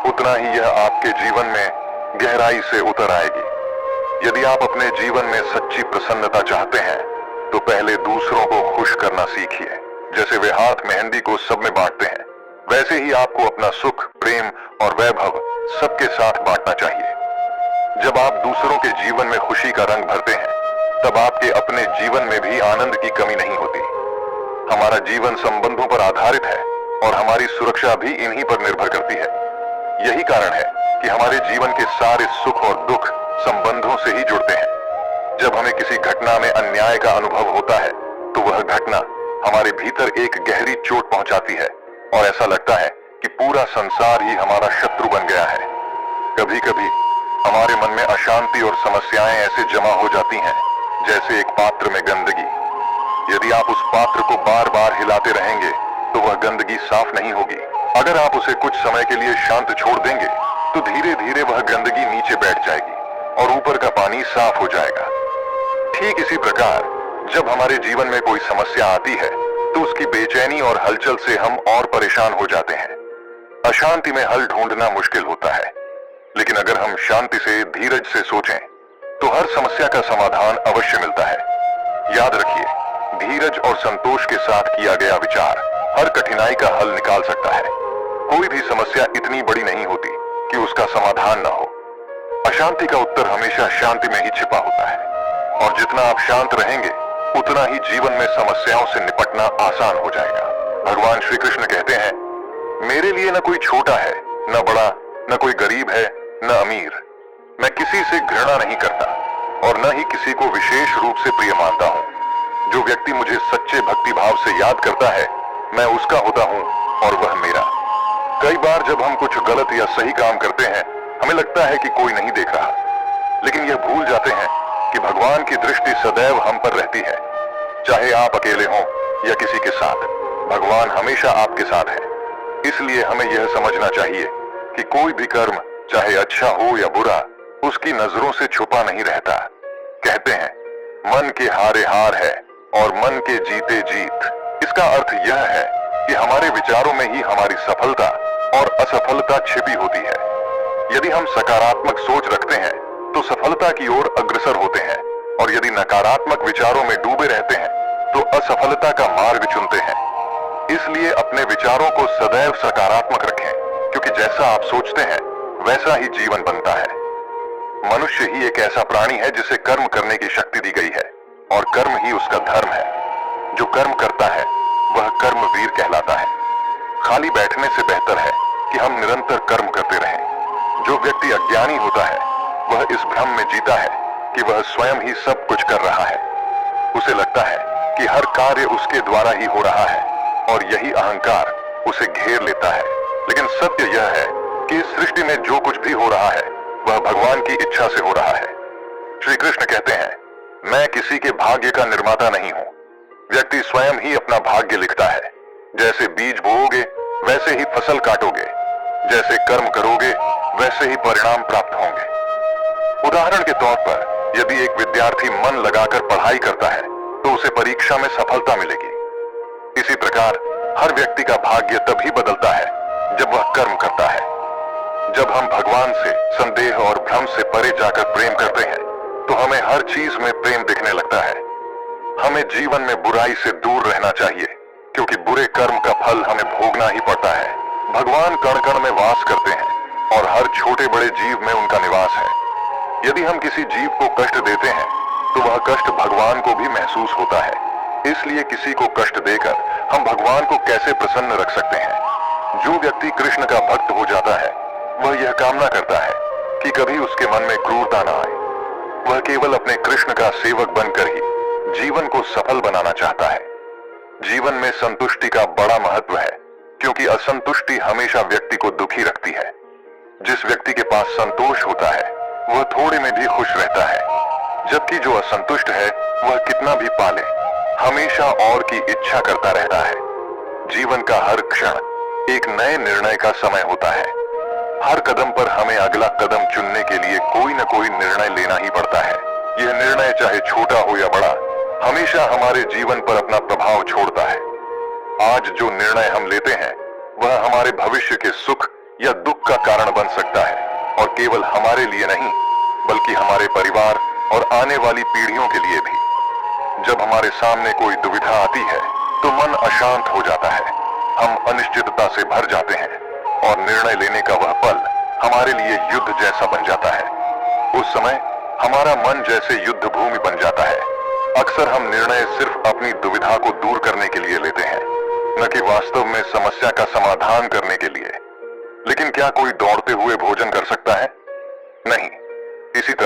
उतना ही यह आपके जीवन में गहराई से उतर आएगी। यदि आप अपने जीवन में सच्ची प्रसन्नता चाहते हैं, तो पहले दूसरों को खुश करना सीखिए। जैसे वे हाथ मेहंदी को सब में बांटते हैं, वैसे ही आपको अपना सुख, प्रेम और वैभव सबके साथ बांटना चाहिए। जब आप दूसरों के जीवन में खुशी का रंग भरते हैं, तब आपके अपने जीवन में भी आनंद की कमी नहीं होती। हमारा जीवन संबंधों पर आधारित है और हमारी सुरक्षा भी इन्हीं पर निर्भर करती है। यही कारण है कि हमारे जीवन के सारे सुख और दुख संबंधों से ही जुड़ते हैं। जब हमें किसी घटना में अन्याय का अनुभव होता है, तो वह घटना हमारे भीतर एक गहरी चोट पहुंचाती है और ऐसा लगता है कि पूरा संसार ही हमारा शत्रु बन गया है। कभी कभी हमारे मन में अशांति और समस्याएं ऐसे जमा हो जाती हैं जैसे एक पात्र में गंदगी। यदि आप उस पात्र को बार बार हिलाते रहेंगे, तो वह गंदगी साफ नहीं होगी। अगर आप उसे कुछ समय के लिए शांत छोड़ देंगे, तो धीरे धीरे वह गंदगी नीचे बैठ जाएगी और ऊपर का पानी साफ हो जाएगा। ठीक इसी प्रकार जब हमारे जीवन में कोई समस्या आती है, तो उसकी बेचैनी और हलचल से हम और परेशान हो जाते हैं। अशांति में हल ढूंढना मुश्किल होता है, लेकिन अगर हम शांति से, धीरज से सोचें, तो हर समस्या का समाधान अवश्य मिलता है। याद रखिए, धीरज और संतोष के साथ किया गया विचार हर कठिनाई का हल निकाल सकता है। कोई भी समस्या इतनी बड़ी नहीं होती कि उसका समाधान ना हो। अशांति का उत्तर हमेशा शांति में ही छिपा होता है, और जितना आप शांत रहेंगे, उतना ही जीवन में समस्याओं से निपटना आसान हो जाएगा। भगवान श्री कृष्ण कहते हैं, मेरे लिए न कोई छोटा है, न बड़ा, न कोई गरीब है, न अमीर। मैं किसी से घृणा नहीं करता और न ही किसी को विशेष रूप से प्रिय मानता हूँ। जो व्यक्ति मुझे सच्चे भक्ति भाव से याद करता है, मैं उसका होता हूँ और वह मेरा। कई बार जब हम कुछ गलत या सही काम करते हैं, हमें लगता है कि कोई नहीं देख रहा, लेकिन यह भूल जाते हैं कि भगवान की दृष्टि सदैव हम पर रहती है। चाहे आप अकेले हों या किसी के साथ, भगवान हमेशा आपके साथ है। इसलिए हमें यह समझना चाहिए कि कोई भी कर्म, चाहे अच्छा हो या बुरा, उसकी नजरों से छुपा नहीं रहता। कहते हैं मन के हारे हार है और मन के जीते जीत। इसका अर्थ यह है कि हमारे विचारों में ही हमारी सफलता और असफलता छिपी होती है। यदि हम सकारात्मक सोच रखते हैं तो सफलता की ओर अग्रसर होते हैं, और यदि नकारात्मक विचारों में डूबे रहते हैं तो असफलता का मार्ग चुनते हैं। इसलिए अपने विचारों को सदैव सकारात्मक रखें, क्योंकि जैसा आप सोचते हैं वैसा ही जीवन बनता है। मनुष्य ही एक ऐसा प्राणी है जिसे कर्म करने की शक्ति दी गई है, और कर्म ही उसका धर्म है। जो कर्म करता है वह कर्मवीर कहलाता है। खाली बैठने से बेहतर है कि हम निरंतर कर्म करते रहें। जो व्यक्ति अज्ञानी होता है वह इस भ्रम में जीता है कि वह स्वयं ही सब कुछ कर रहा है। उसे लगता है कि हर कार्य उसके द्वारा ही हो रहा है, और यही अहंकार उसे घेर लेता है। लेकिन सत्य यह है कि इस सृष्टि में जो कुछ भी हो रहा है वह भगवान की इच्छा से हो रहा है। श्री कृष्ण कहते हैं, मैं किसी के भाग्य का निर्माता नहीं हूं। व्यक्ति स्वयं ही अपना भाग्य लिखता है। जैसे बीज बोओगे वैसे ही फसल काटोगे, जैसे कर्म करोगे वैसे ही परिणाम प्राप्त होंगे। उदाहरण के तौर पर यदि एक विद्यार्थी मन लगाकर पढ़ाई करता है तो उसे परीक्षा में सफलता मिलेगी। इसी प्रकार हर व्यक्ति का भाग्य तभी बदलता है जब वह कर्म करता है। जब हम भगवान से संदेह और भ्रम से परे जाकर प्रेम करते हैं तो हमें हर चीज में प्रेम दिखने लगता है। हमें जीवन में बुराई से दूर रहना चाहिए, क्योंकि बुरे कर्म का फल हमें भोगना ही पड़ता है। भगवान कण कण में वास करते हैं और हर छोटे बड़े जीव में उनका निवास है। यदि हम किसी जीव को कष्ट देते हैं तो वह कष्ट भगवान को भी महसूस होता है। इसलिए किसी को कष्ट देकर हम भगवान को कैसे प्रसन्न रख सकते हैं। जो व्यक्ति कृष्ण का भक्त हो जाता है वह यह कामना करता है कि कभी उसके मन में क्रूरता न आए। वह केवल अपने कृष्ण का सेवक बनकर ही जीवन को सफल बनाना चाहता है। जीवन में संतुष्टि का बड़ा महत्व है, क्योंकि असंतुष्टि हमेशा व्यक्ति को दुखी रखती है। जिस व्यक्ति के पास संतोष होता है वह थोड़े में भी खुश रहता है, जबकि जो असंतुष्ट है वह कितना भी पाले हमेशा और की इच्छा करता रहता है। जीवन का हर क्षण एक नए निर्णय का समय होता है। हर कदम पर हमें अगला कदम चुनने के लिए कोई न कोई निर्णय लेना ही पड़ता है। यह निर्णय चाहे छोटा हो या बड़ा, हमेशा हमारे जीवन पर अपना प्रभाव छोड़ता है। आज जो निर्णय हम लेते हैं वह हमारे भविष्य के सुख या दुख का कारण बन सकता है, और केवल हमारे लिए नहीं बल्कि हमारे परिवार और आने वाली पीढ़ियों के लिए भी। जब हमारे सामने कोई दुविधा आती है तो मन अशांत हो जाता है। हम अनिश्चितता से भर जाते हैं और निर्णय लेने का वह पल हमारे लिए युद्ध जैसा बन जाता है। उस समय हमारा मन जैसे युद्ध भूमि बन जाता है। अक्सर हम निर्णय सिर्फ अपनी दुविधा को दूर करने के लिए लेते हैं, न कि वास्तव में समस्या का समाधान करने के लिए। लेकिन क्या कोई दौड़ते हुए भोजन कर सकता है? नहीं। इसी तरह